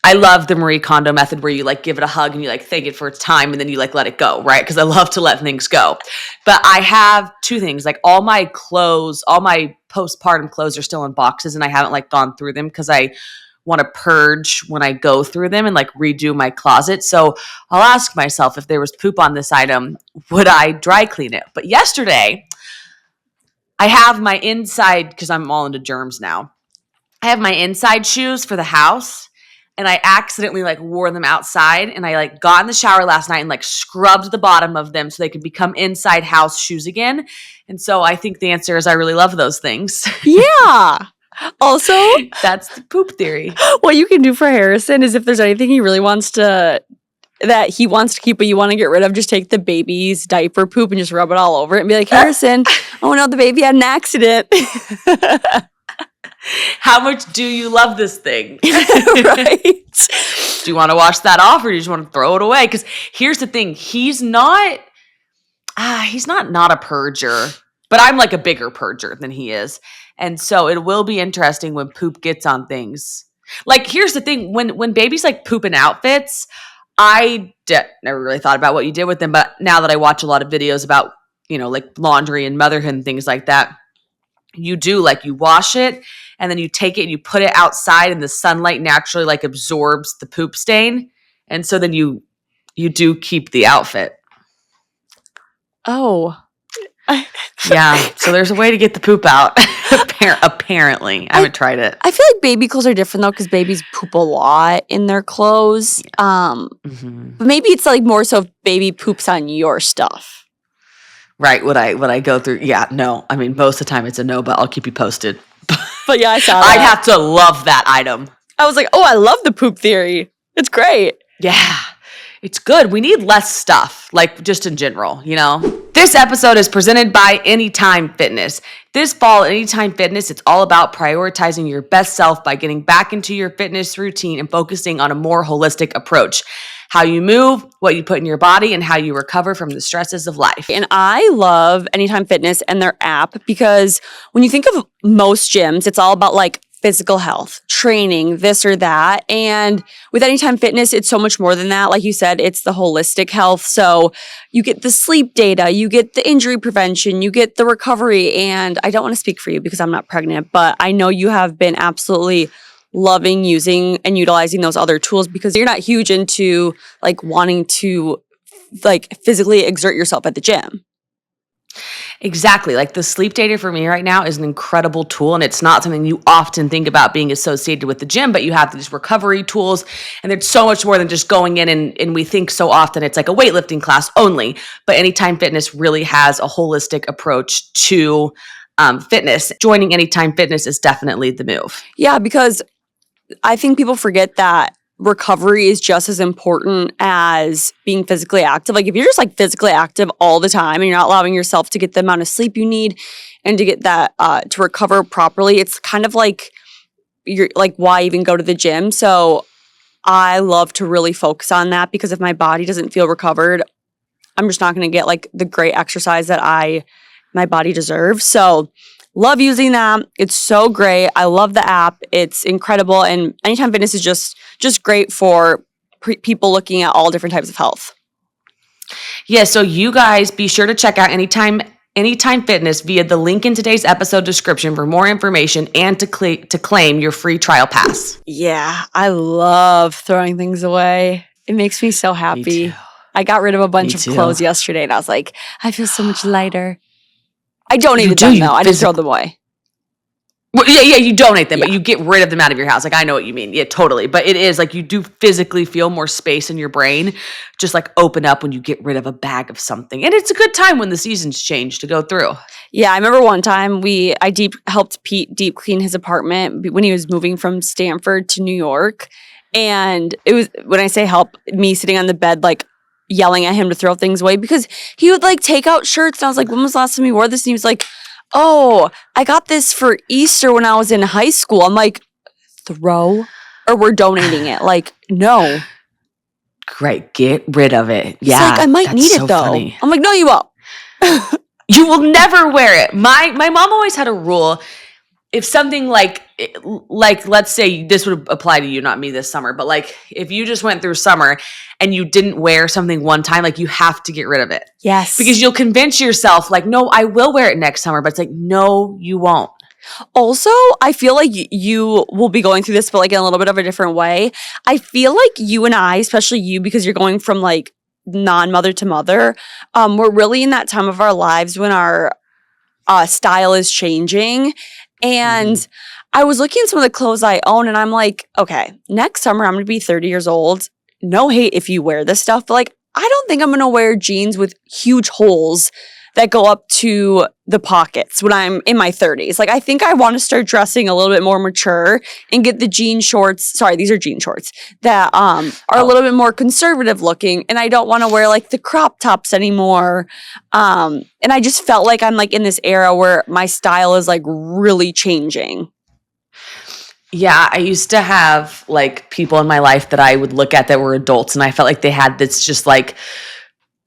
I love the Marie Kondo method where you like give it a hug and you like thank it for its time and then you like let it go, right? Because I love to let things go. But I have two things. Like all my clothes, all my postpartum clothes are still in boxes and I haven't like gone through them because I want to purge when I go through them and like redo my closet. So I'll ask myself if there was poop on this item, would I dry clean it? But yesterday, I have my inside, because I'm all into germs now. I have my inside shoes for the house and I accidentally like wore them outside and I like got in the shower last night and like scrubbed the bottom of them so they could become inside house shoes again. And so I think the answer is I really love those things. Yeah. Also, that's the poop theory. What you can do for Harrison is if there's anything he really wants to, that he wants to keep but you want to get rid of, just take the baby's diaper poop and just rub it all over it and be like, Harrison, oh no, the baby had an accident. How much do you love this thing? Right. Do you want to wash that off or do you just want to throw it away? Because here's the thing. He's not a purger, but I'm like a bigger purger than he is. And so it will be interesting when poop gets on things. Like, here's the thing. When babies like poop in outfits, never really thought about what you did with them. But now that I watch a lot of videos about, like laundry and motherhood and things like that, you do like you wash it and then you take it and you put it outside and the sunlight naturally like absorbs the poop stain. And so then you do keep the outfit. Oh. Yeah. So there's a way to get the poop out. Apparently. I haven't tried it. I feel like baby clothes are different though because babies poop a lot in their clothes. But maybe it's like more so if baby poops on your stuff. Right. Would I go through? Yeah. No. I mean, most of the time it's a no, but I'll keep you posted. But yeah, I saw that. I'd have to love that item. I was like, oh, I love the poop theory. It's great. Yeah. It's good. We need less stuff, like just in general, This episode is presented by Anytime Fitness. This fall, Anytime Fitness, it's all about prioritizing your best self by getting back into your fitness routine and focusing on a more holistic approach. How you move, what you put in your body, and how you recover from the stresses of life. And I love Anytime Fitness and their app because when you think of most gyms, it's all about like physical health, training, this or that. And with Anytime Fitness, it's so much more than that. Like you said, it's the holistic health. So you get the sleep data, you get the injury prevention, you get the recovery. And I don't want to speak for you because I'm not pregnant, but I know you have been absolutely loving using and utilizing those other tools because you're not huge into like wanting to like physically exert yourself at the gym. Exactly. Like the sleep data for me right now is an incredible tool and it's not something you often think about being associated with the gym, but you have these recovery tools and there's so much more than just going in and we think so often it's like a weightlifting class only, but Anytime Fitness really has a holistic approach to fitness. Joining Anytime Fitness is definitely the move. Yeah, because I think people forget that recovery is just as important as being physically active. Like if you're just like physically active all the time and you're not allowing yourself to get the amount of sleep you need and to get that to recover properly, it's kind of like you're like, why even go to the gym? So I love to really focus on that because if my body doesn't feel recovered, I'm just not going to get like the great exercise that my body deserves. So love using that. It's so great. I love the app. It's incredible. And Anytime Fitness is just great for people looking at all different types of health. Yeah, so you guys be sure to check out Anytime Fitness via the link in today's episode description for more information and to claim your free trial pass. Yeah, I love throwing things away. It makes me so happy. Me too. I got rid of a bunch of clothes yesterday and I was like, I feel so much lighter. I donated them though. I didn't throw them away. Well, yeah, you donate them, but you get rid of them out of your house. Like, I know what you mean. Yeah, totally. But it is like you do physically feel more space in your brain just like open up when you get rid of a bag of something. And it's a good time when the seasons change to go through. Yeah, I remember one time I helped Pete deep clean his apartment when he was moving from Stanford to New York. And it was, when I say help, me sitting on the bed like yelling at him to throw things away because he would like take out shirts. And I was like, when was the last time you wore this? And he was like, oh, I got this for Easter when I was in high school. I'm like, throw or we're donating it. Like, no. Great. Get rid of it. He's like, I might need it though. Funny. I'm like, no, you won't. You will never wear it. My mom always had a rule. if something like let's say this would apply to you, not me this summer, but like if you just went through summer and you didn't wear something one time, like you have to get rid of it. Yes. Because you'll convince yourself like, no, I will wear it next summer. But it's like, no, you won't. Also, I feel like you will be going through this, but like in a little bit of a different way. I feel like you and I, especially you, because you're going from like non-mother to mother, we're really in that time of our lives when our style is changing. And I was looking at some of the clothes I own and I'm like, okay, next summer I'm going to be 30 years old. No hate if you wear this stuff, but like, I don't think I'm going to wear jeans with huge holes that go up to the pockets when I'm in my 30s. Like, I think I want to start dressing a little bit more mature and get the jean shorts. Sorry, these are jean shorts that are a little bit more conservative looking. And I don't want to wear like the crop tops anymore. And I just felt like I'm like in this era where my style is like really changing. Yeah, I used to have like people in my life that I would look at that were adults and I felt like they had this just like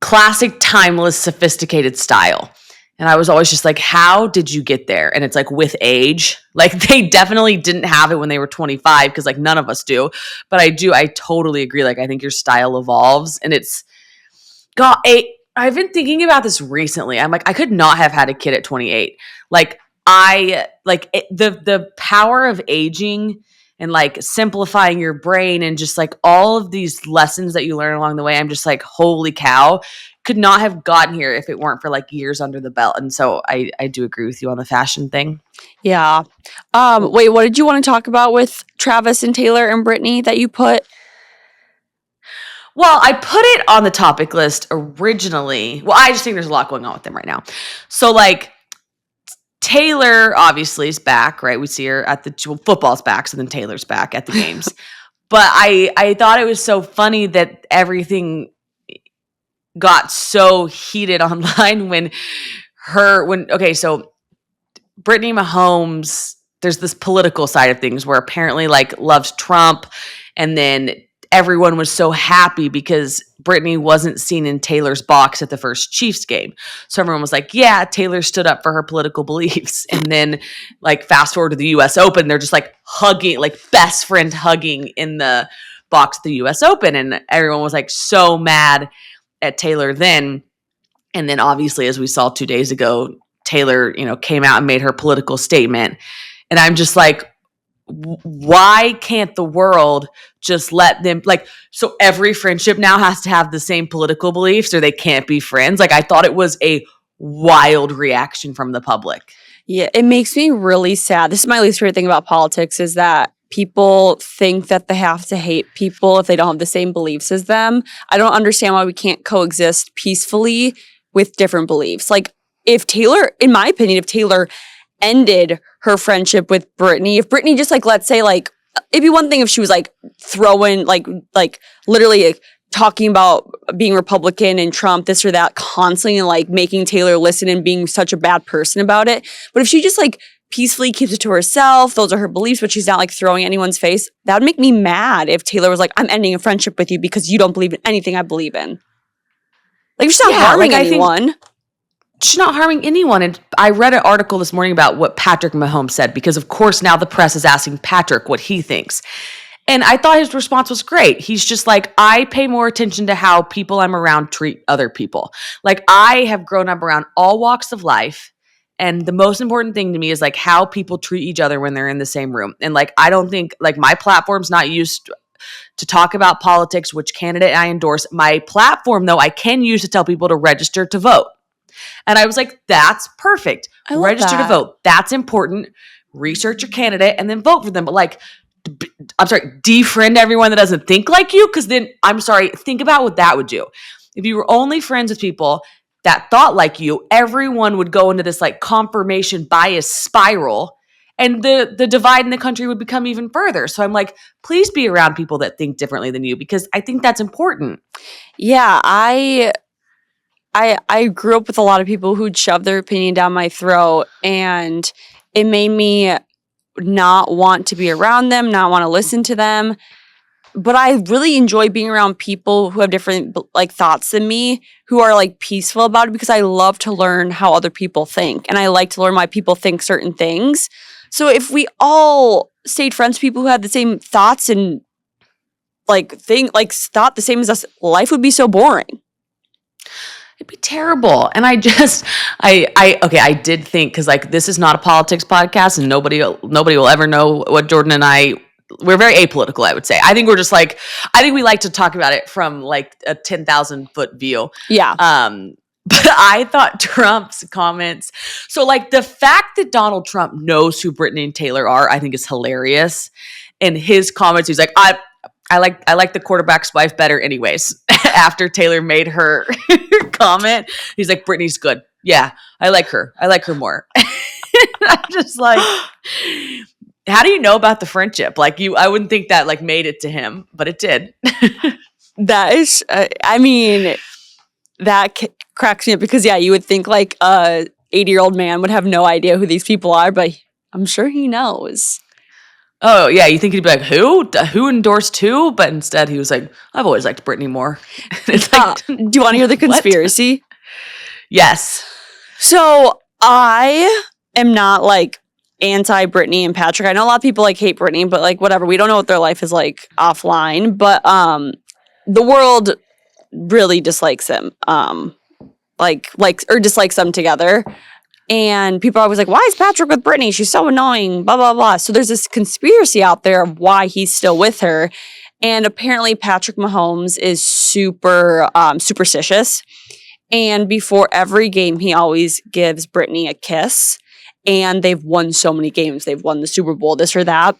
classic, timeless, sophisticated style. And I was always just like, how did you get there? And it's like with age, like they definitely didn't have it when they were 25 because like none of us do. But I totally agree. Like I think your style evolves and it's got I've been thinking about this recently. I'm like, I could not have had a kid at 28. Like the power of aging and like simplifying your brain and just like all of these lessons that you learn along the way. I'm just like, holy cow, could not have gotten here if it weren't for like years under the belt. And so I do agree with you on the fashion thing. Yeah. Wait, what did you want to talk about with Travis and Taylor and Brittany that you put? Well, I put it on the topic list originally. Well, I just think there's a lot going on with them right now. So like, Taylor obviously is back, right? We see her at football's back, so then Taylor's back at the games. But I thought it was so funny that everything got so heated online so Brittany Mahomes, there's this political side of things where apparently like loves Trump, and then everyone was so happy because Brittany wasn't seen in Taylor's box at the first Chiefs game. So everyone was like, yeah, Taylor stood up for her political beliefs. And then like fast forward to the US Open, they're just like hugging, like best friend hugging in the box at the US Open. And everyone was like so mad at Taylor then. And then obviously, as we saw 2 days ago, Taylor, came out and made her political statement. And I'm just like, why can't the world just let them so every friendship now has to have the same political beliefs or they can't be friends? Like I thought it was a wild reaction from the public. Yeah, it makes me really sad. This is my least favorite thing about politics is that people think that they have to hate people if they don't have the same beliefs as them. I don't understand why we can't coexist peacefully with different beliefs. Like in my opinion, if Taylor ended her friendship with Brittany, if Brittany just let's say it'd be one thing if she was throwing literally talking about being Republican and Trump, this or that constantly and making Taylor listen and being such a bad person about it. But if she just peacefully keeps it to herself, those are her beliefs, but she's not throwing anyone's face, that would make me mad if Taylor was I'm ending a friendship with you because you don't believe in anything I believe in. She's not harming anyone. She's not harming anyone. And I read an article this morning about what Patrick Mahomes said, because of course now the press is asking Patrick what he thinks. And I thought his response was great. He's just I pay more attention to how people I'm around treat other people. I have grown up around all walks of life. And the most important thing to me is how people treat each other when they're in the same room. And I don't think my platform's not used to talk about politics, which candidate I endorse. My platform though, I can use to tell people to register to vote. And I was like, that's perfect. Register to vote. That's important. Research your candidate and then vote for them. But defriend everyone that doesn't think like you. Because then, think about what that would do. If you were only friends with people that thought like you, everyone would go into this confirmation bias spiral. And the divide in the country would become even further. So I'm please be around people that think differently than you, because I think that's important. Yeah, I grew up with a lot of people who'd shove their opinion down my throat, and it made me not want to be around them, not want to listen to them. But I really enjoy being around people who have different thoughts than me, who are peaceful about it, because I love to learn how other people think, and I like to learn why people think certain things. So if we all stayed friends with people who had the same thoughts and thought the same as us, life would be so boring. It'd be terrible. And I did think, because like this is not a politics podcast, and nobody will ever know what Jordyn and we're very apolitical, I would say. I think we like to talk about it from like a 10,000 foot view. Yeah. But I thought Trump's comments, so like the fact that Donald Trump knows who Brittany and Taylor are, I think is hilarious. And his comments, he's like, I like the quarterback's wife better anyways. After Taylor made her comment, he's like, Brittany's good. Yeah, I like her. I like her more. I'm just like, how do you know about the friendship? Like I wouldn't think that like made it to him, but it did. That is, that cracks me up because you would think like a 80-year-old man would have no idea who these people are, but I'm sure he knows. Oh, yeah. You think he'd be like, who? Who endorsed who? But instead he was like, I've always liked Brittany more. It's like, do you want to hear the conspiracy? Yes. So I am not like anti-Brittany and Patrick. I know a lot of people like hate Brittany, but like whatever. We don't know what their life is like offline. But the world really dislikes them. Or dislikes them together. And people are always like, why is Patrick with Brittany? She's so annoying, blah, blah, blah. So there's this conspiracy out there of why he's still with her. And apparently Patrick Mahomes is super superstitious. And before every game, he always gives Brittany a kiss. And they've won so many games. They've won the Super Bowl, this or that.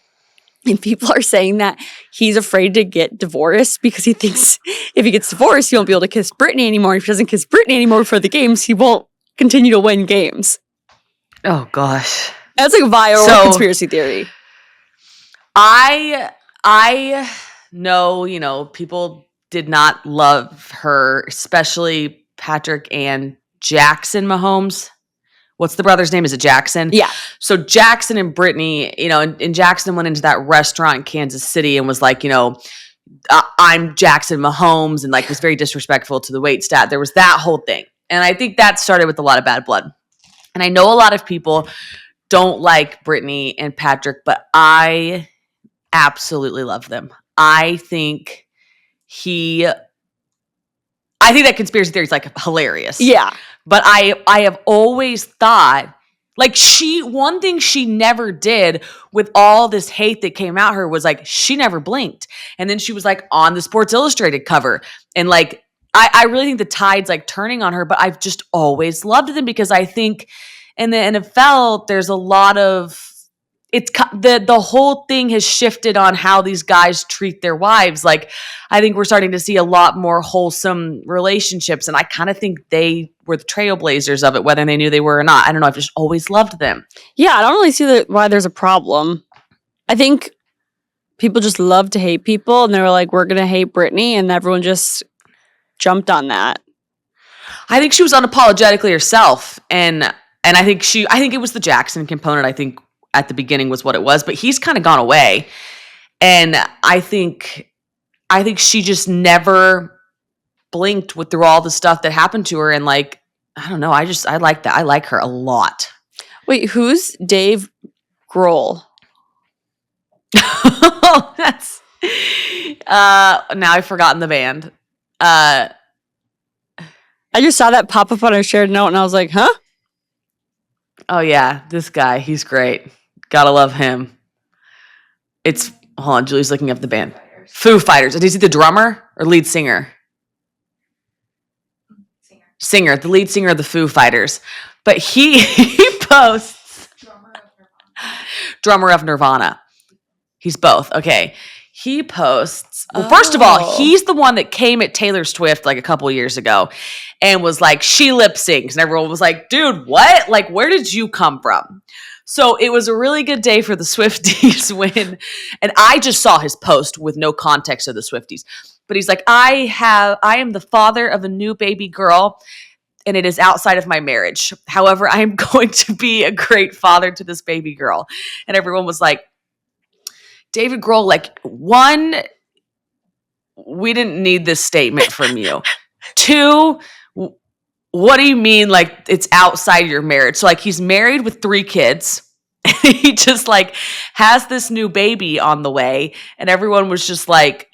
And people are saying that he's afraid to get divorced because he thinks if he gets divorced, he won't be able to kiss Brittany anymore. If he doesn't kiss Brittany anymore for the games, he won't continue to win games. Oh gosh, that's like a viral conspiracy theory. I know, people did not love her, especially Patrick and Jackson Mahomes. What's the brother's name? Is it Jackson? Yeah. So Jackson and Brittany, and Jackson went into that restaurant in Kansas City and was like, I'm Jackson Mahomes, and like was very disrespectful to the waitstaff. There was that whole thing. And I think that started with a lot of bad blood. And I know a lot of people don't like Brittany and Patrick, but I absolutely love them. I think that conspiracy theory is like hilarious. Yeah. But I have always thought, like one thing she never did with all this hate that came at her was like, she never blinked. And then she was like on the Sports Illustrated cover. And like, I really think the tide's like turning on her, but I've just always loved them because I think in the NFL, there's a lot of, the whole thing has shifted on how these guys treat their wives. Like, I think we're starting to see a lot more wholesome relationships. And I kind of think they were the trailblazers of it, whether they knew they were or not. I don't know. I've just always loved them. Yeah. I don't really see why there's a problem. I think people just love to hate people and they were like, we're going to hate Brittany. And everyone just jumped on that. I think she was unapologetically herself. And I think it was the Jackson component, I think at the beginning was what it was, but he's kind of gone away. And I think she just never blinked through all the stuff that happened to her. And like, I don't know. I like that. I like her a lot. Wait, who's Dave Grohl? That's, now I've forgotten the band. I just saw that pop up on our shared note and I was like, huh? Oh yeah, this guy, he's great. Gotta love him. Hold on, Julie's looking up the band. Foo Fighters. Is he the drummer or lead singer? Singer, the lead singer of the Foo Fighters. But he posts drummer of Nirvana. He's both. Okay. He posts. Well, first of all, he's the one that came at Taylor Swift like a couple years ago and was like, she lip syncs. And everyone was like, dude, what? Like, where did you come from? So it was a really good day for the Swifties when, and I just saw his post with no context of the Swifties. But he's like, I am the father of a new baby girl, and it is outside of my marriage. However, I am going to be a great father to this baby girl. And everyone was like, David Grohl, like, one, we didn't need this statement from you. Two, what do you mean, like, it's outside your marriage? So, like, he's married with 3 kids. He just like has this new baby on the way, and everyone was just like,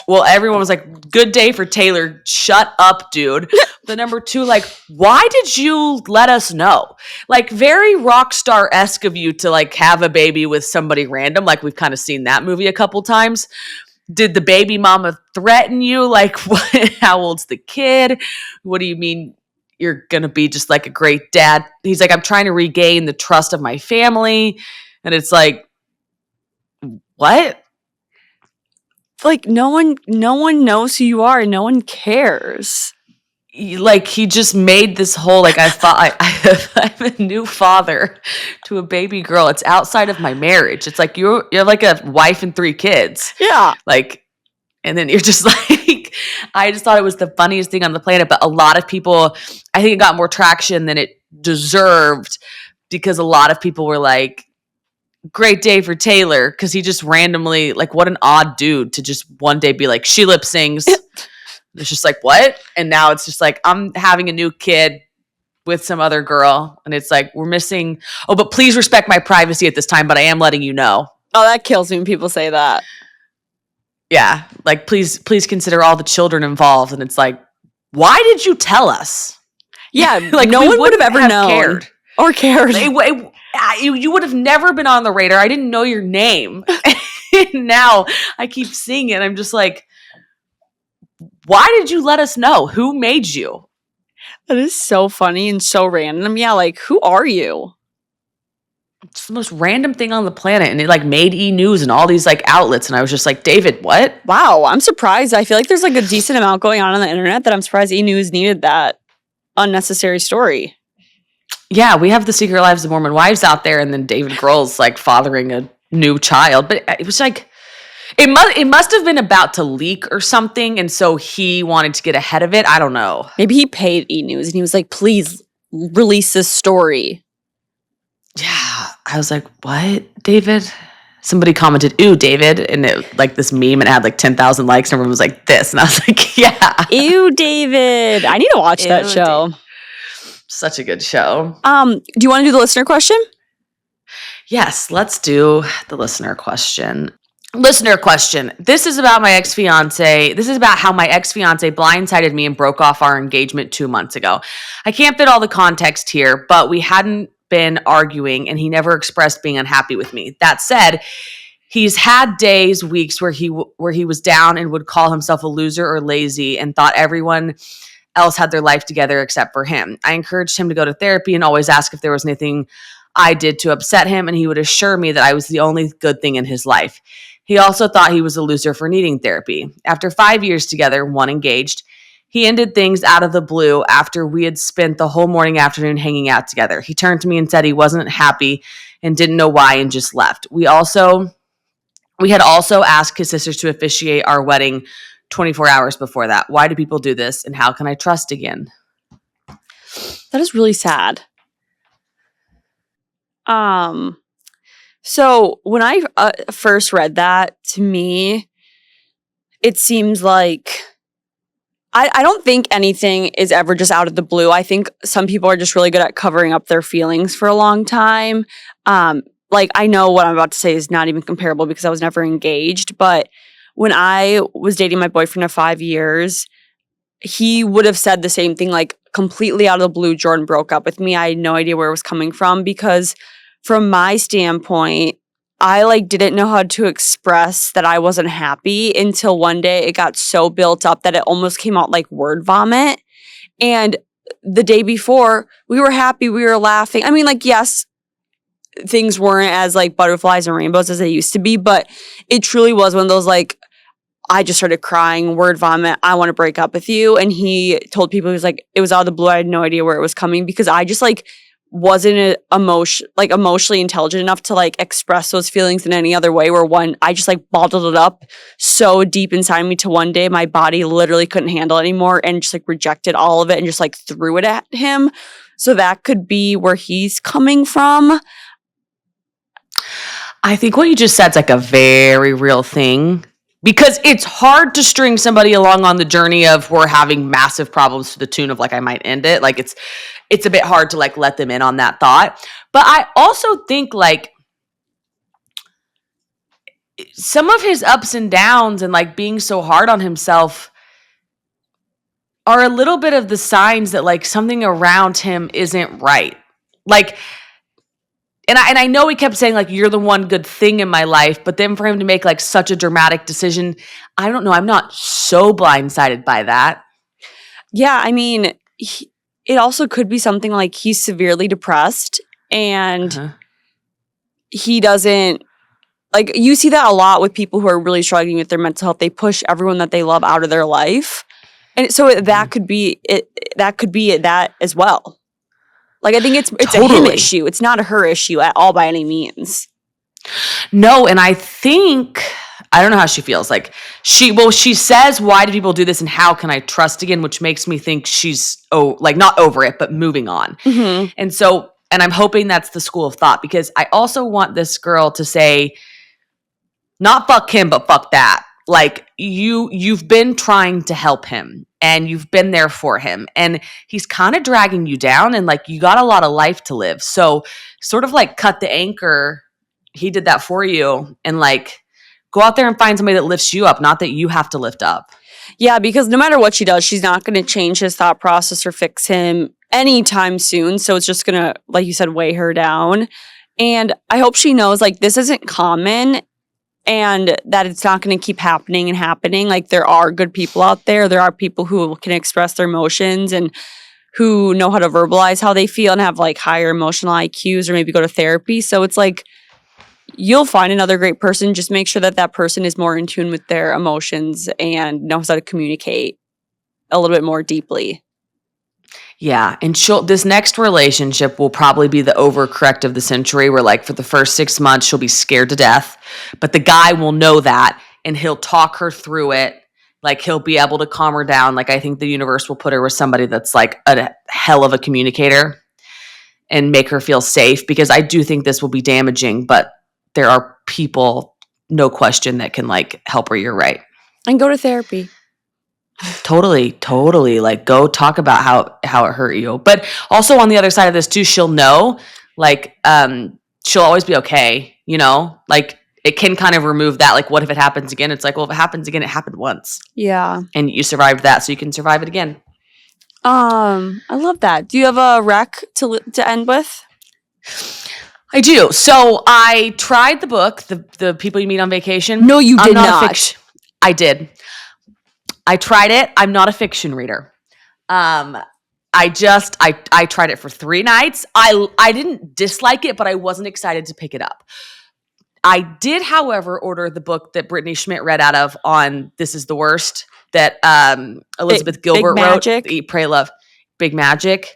well, everyone was like, good day for Taylor. Shut up, dude. The number two, like, why did you let us know? Like, very rock star-esque of you to like have a baby with somebody random. Like, we've kind of seen that movie a couple times. Did the baby mama threaten you? Like, what, how old's the kid? What do you mean you're going to be just like a great dad? He's like, I'm trying to regain the trust of my family. And it's like, what? Like no one knows who you are and no one cares. Like he just made this whole like I'm a new father to a baby girl. It's outside of my marriage. It's like you're like a wife and 3 kids. Yeah. Like, and then you're just like, I just thought it was the funniest thing on the planet. But a lot of people, I think it got more traction than it deserved because a lot of people were like, great day for Taylor, because he just randomly, like, what an odd dude to just one day be like, she lip sings. It's just like, what? And now it's just like, I'm having a new kid with some other girl. And it's like, we're missing, oh, but please respect my privacy at this time, but I am letting you know. Oh, that kills me when people say that. Yeah. Like, please consider all the children involved. And it's like, why did you tell us? Yeah. Like, no one would have ever known. Cared. Or cared. You would have never been on the radar. I didn't know your name. And now I keep seeing it. I'm just like, why did you let us know? Who made you? That is so funny and so random. Yeah, like, who are you? It's the most random thing on the planet. And it like made E-News and all these like outlets. And I was just like, David, what? Wow, I'm surprised. I feel like there's like a decent amount going on the internet that I'm surprised E-News needed that unnecessary story. Yeah, we have the Secret Lives of Mormon wives out there, and then David Grohl's like fathering a new child. But it was like, it must have been about to leak or something, and so he wanted to get ahead of it. I don't know. Maybe he paid E-News, and he was like, please release this story. Yeah, I was like, what, David? Somebody commented, "Ooh, David," and it like this meme, and it had like 10,000 likes, and everyone was like, "This," and I was like, "Yeah, ew, David." I need to watch that show. David. Such a good show. Do you want to do the listener question? Yes, let's do the listener question. Listener question. This is about my ex-fiance. This is about how my ex-fiance blindsided me and broke off our engagement 2 months ago. I can't fit all the context here, but we hadn't been arguing and he never expressed being unhappy with me. That said, he's had days, weeks where he was down and would call himself a loser or lazy and thought everyone else had their life together except for him. I encouraged him to go to therapy and always ask if there was anything I did to upset him, and he would assure me that I was the only good thing in his life. He also thought he was a loser for needing therapy. After 5 years together, one engaged, he ended things out of the blue after we had spent the whole morning afternoon hanging out together. He turned to me and said he wasn't happy and didn't know why and just left. We had also asked his sisters to officiate our wedding 24 hours before that. Why do people do this, and how can I trust again? That is really sad. So when I first read that, to me, it seems like I don't think anything is ever just out of the blue. I think some people are just really good at covering up their feelings for a long time. Like, I know what I'm about to say is not even comparable because I was never engaged, but when I was dating my boyfriend of 5 years, he would have said the same thing, like, completely out of the blue, Jordyn broke up with me. I had no idea where it was coming from because from my standpoint, I like didn't know how to express that I wasn't happy until one day it got so built up that it almost came out like word vomit. And the day before, we were happy, we were laughing. I mean, like, yes, things weren't as like butterflies and rainbows as they used to be, but it truly was one of those like, I just started crying, word vomit, I want to break up with you. And he told people, he was like, it was out of the blue. I had no idea where it was coming because I just like wasn't emotionally intelligent enough to like express those feelings in any other way, where one, I just like bottled it up so deep inside me to one day my body literally couldn't handle it anymore and just like rejected all of it and just like threw it at him. So that could be where he's coming from. I think what you just said is like a very real thing Because it's hard to string somebody along on the journey of we're having massive problems to the tune of like I might end it. Like it's a bit hard to like let them in on that thought. But I also think like some of his ups and downs and like being so hard on himself are a little bit of the signs that like something around him isn't right. Like, and I know he kept saying like, you're the one good thing in my life, but then for him to make like such a dramatic decision, I don't know. I'm not so blindsided by that. Yeah, I mean, it also could be something like he's severely depressed and he doesn't, like, you see that a lot with people who are really struggling with their mental health. They push everyone that they love out of their life. And so that could be it. That could be that as well. Like, I think it's totally a him issue. It's not a her issue at all by any means. No, and I think, I don't know how she feels. Like, she says, why do people do this and how can I trust again? Which makes me think she's, not over it, but moving on. Mm-hmm. And so, and I'm hoping that's the school of thought, because I also want this girl to say, not fuck him, but fuck that. Like, you've been trying to help him and you've been there for him and he's kind of dragging you down and like you got a lot of life to live. So sort of like cut the anchor. He did that for you and like go out there and find somebody that lifts you up, not that you have to lift up. Yeah, because no matter what she does, she's not going to change his thought process or fix him anytime soon. So it's just going to, like you said, weigh her down. And I hope she knows like this isn't common. And that it's not going to keep happening and happening. Like, there are good people out there. There are people who can express their emotions and who know how to verbalize how they feel and have, like, higher emotional IQs or maybe go to therapy. So it's like, you'll find another great person. Just make sure that that person is more in tune with their emotions and knows how to communicate a little bit more deeply. Yeah, and this next relationship will probably be the overcorrect of the century where like for the first 6 months she'll be scared to death, but the guy will know that and he'll talk her through it. Like he'll be able to calm her down. Like I think the universe will put her with somebody that's like a hell of a communicator and make her feel safe, because I do think this will be damaging, but there are people, no question, that can like help her. You're right. And go to therapy. Totally. Like, go talk about how it hurt you. But also on the other side of this too, she'll know, like, she'll always be okay, you know? Like, it can kind of remove that, like, what if it happens again? It's like, well, if it happens again, it happened once. Yeah. And you survived that, so you can survive it again. I love that. Do you have a rec to end with? I do. So I tried the book, the People You Meet on Vacation. No, you did not. I did. I tried it. I'm not a fiction reader. I tried it for 3 nights. I didn't dislike it, but I wasn't excited to pick it up. I did, however, order the book that Brittany Schmidt read out of on This Is the Worst that Elizabeth Gilbert wrote. Eat, Pray, Love. Big Magic.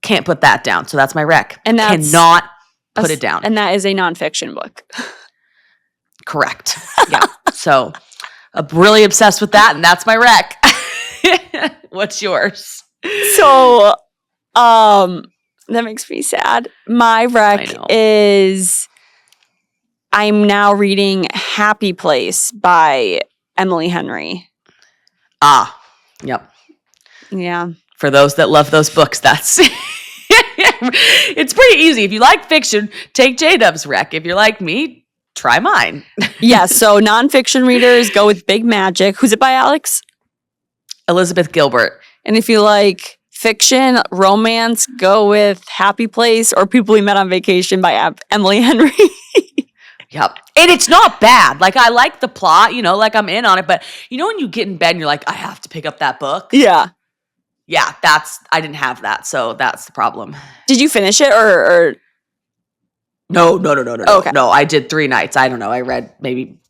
Can't put that down. So that's my rec. And that's cannot put it down. And that is a nonfiction book. Correct. Yeah. So I'm really obsessed with that, and that's my rec. What's yours? So, that makes me sad. My rec is I'm now reading Happy Place by Emily Henry. Ah, yep. Yeah. For those that love those books, that's it's pretty easy. If you like fiction, take J-Dub's rec. If you're like me, try mine. Yeah, so nonfiction readers go with Big Magic. Who's it by, Alex? Elizabeth Gilbert. And if you like fiction, romance, go with Happy Place or People We Met on Vacation by Emily Henry. Yep. And it's not bad. Like, I like the plot, you know, like I'm in on it. But you know when you get in bed and you're like, I have to pick up that book? Yeah. Yeah, I didn't have that. So that's the problem. Did you finish it or? No. Okay. No, I did 3 nights. I don't know. I read maybe,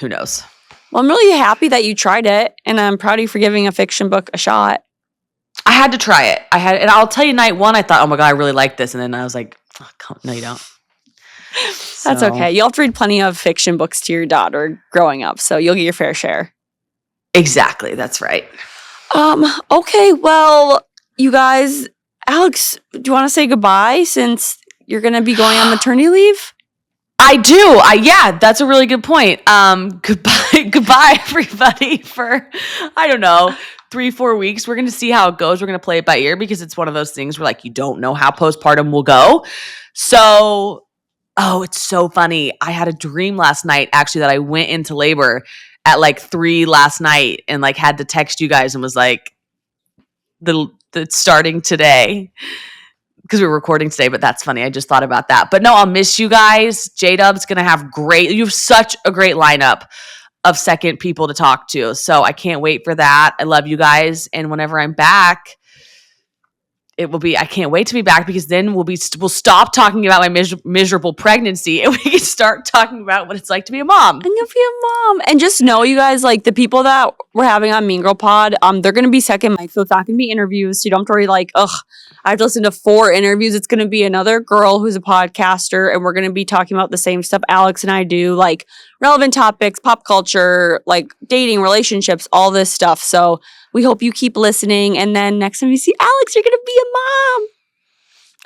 who knows? Well, I'm really happy that you tried it, and I'm proud of you for giving a fiction book a shot. I had to try it. And I'll tell you, night 1, I thought, oh my God, I really like this. And then I was like, oh, no, you don't. That's okay. You'll have to read plenty of fiction books to your daughter growing up, so you'll get your fair share. Exactly. That's right. Okay, well, you guys, Alex, do you want to say goodbye since you're going to be going on maternity leave? I do. Yeah, that's a really good point. Goodbye, everybody, for, I don't know, 3-4 weeks. We're going to see how it goes. We're going to play it by ear because it's one of those things where like you don't know how postpartum will go. So, oh, it's so funny. I had a dream last night actually that I went into labor at like 3 last night and like had to text you guys and was like, the starting today. Because we were recording today, but that's funny. I just thought about that. But no, I'll miss you guys. J-Dub's going to have you have such a great lineup of second people to talk to. So I can't wait for that. I love you guys. And whenever I'm back, I can't wait to be back because then we'll stop talking about my miserable pregnancy and we can start talking about what it's like to be a mom. And you'll be a mom. And just know, you guys, like the people that we're having on Mean Girl Pod, they're going to be second mic. So it's not going to be interviews. So you don't have to worry like, ugh, I have to listen to 4 interviews. It's going to be another girl who's a podcaster. And we're going to be talking about the same stuff Alex and I do, like relevant topics, pop culture, like dating, relationships, all this stuff. So we hope you keep listening. And then next time you see Alex, you're going to be a mom.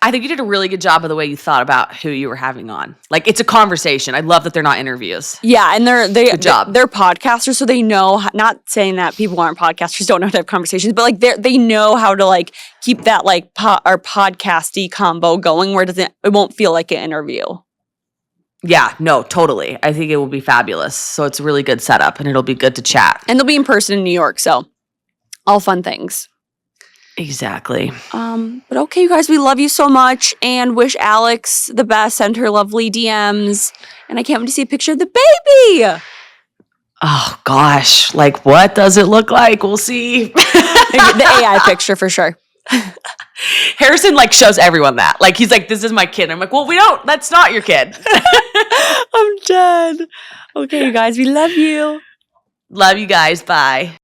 I think you did a really good job of the way you thought about who you were having on. Like, it's a conversation. I love that they're not interviews. Yeah, and they're they're podcasters, so they know. Not saying that people who aren't podcasters don't know how to have conversations, but like they know how to like keep that like our podcasty combo going, where it won't feel like an interview. Yeah, no, totally. I think it will be fabulous. So it's a really good setup, and it'll be good to chat. And they'll be in person in New York, so all fun things. Exactly. But okay, you guys, we love you so much and wish Alex the best. Send her lovely DMs. And I can't wait to see a picture of the baby. Oh, gosh. Like, what does it look like? We'll see. The AI picture for sure. Harrison, like, shows everyone that. Like, he's like, this is my kid. I'm like, well, that's not your kid. I'm dead. Okay, you guys, we love you. Love you guys. Bye.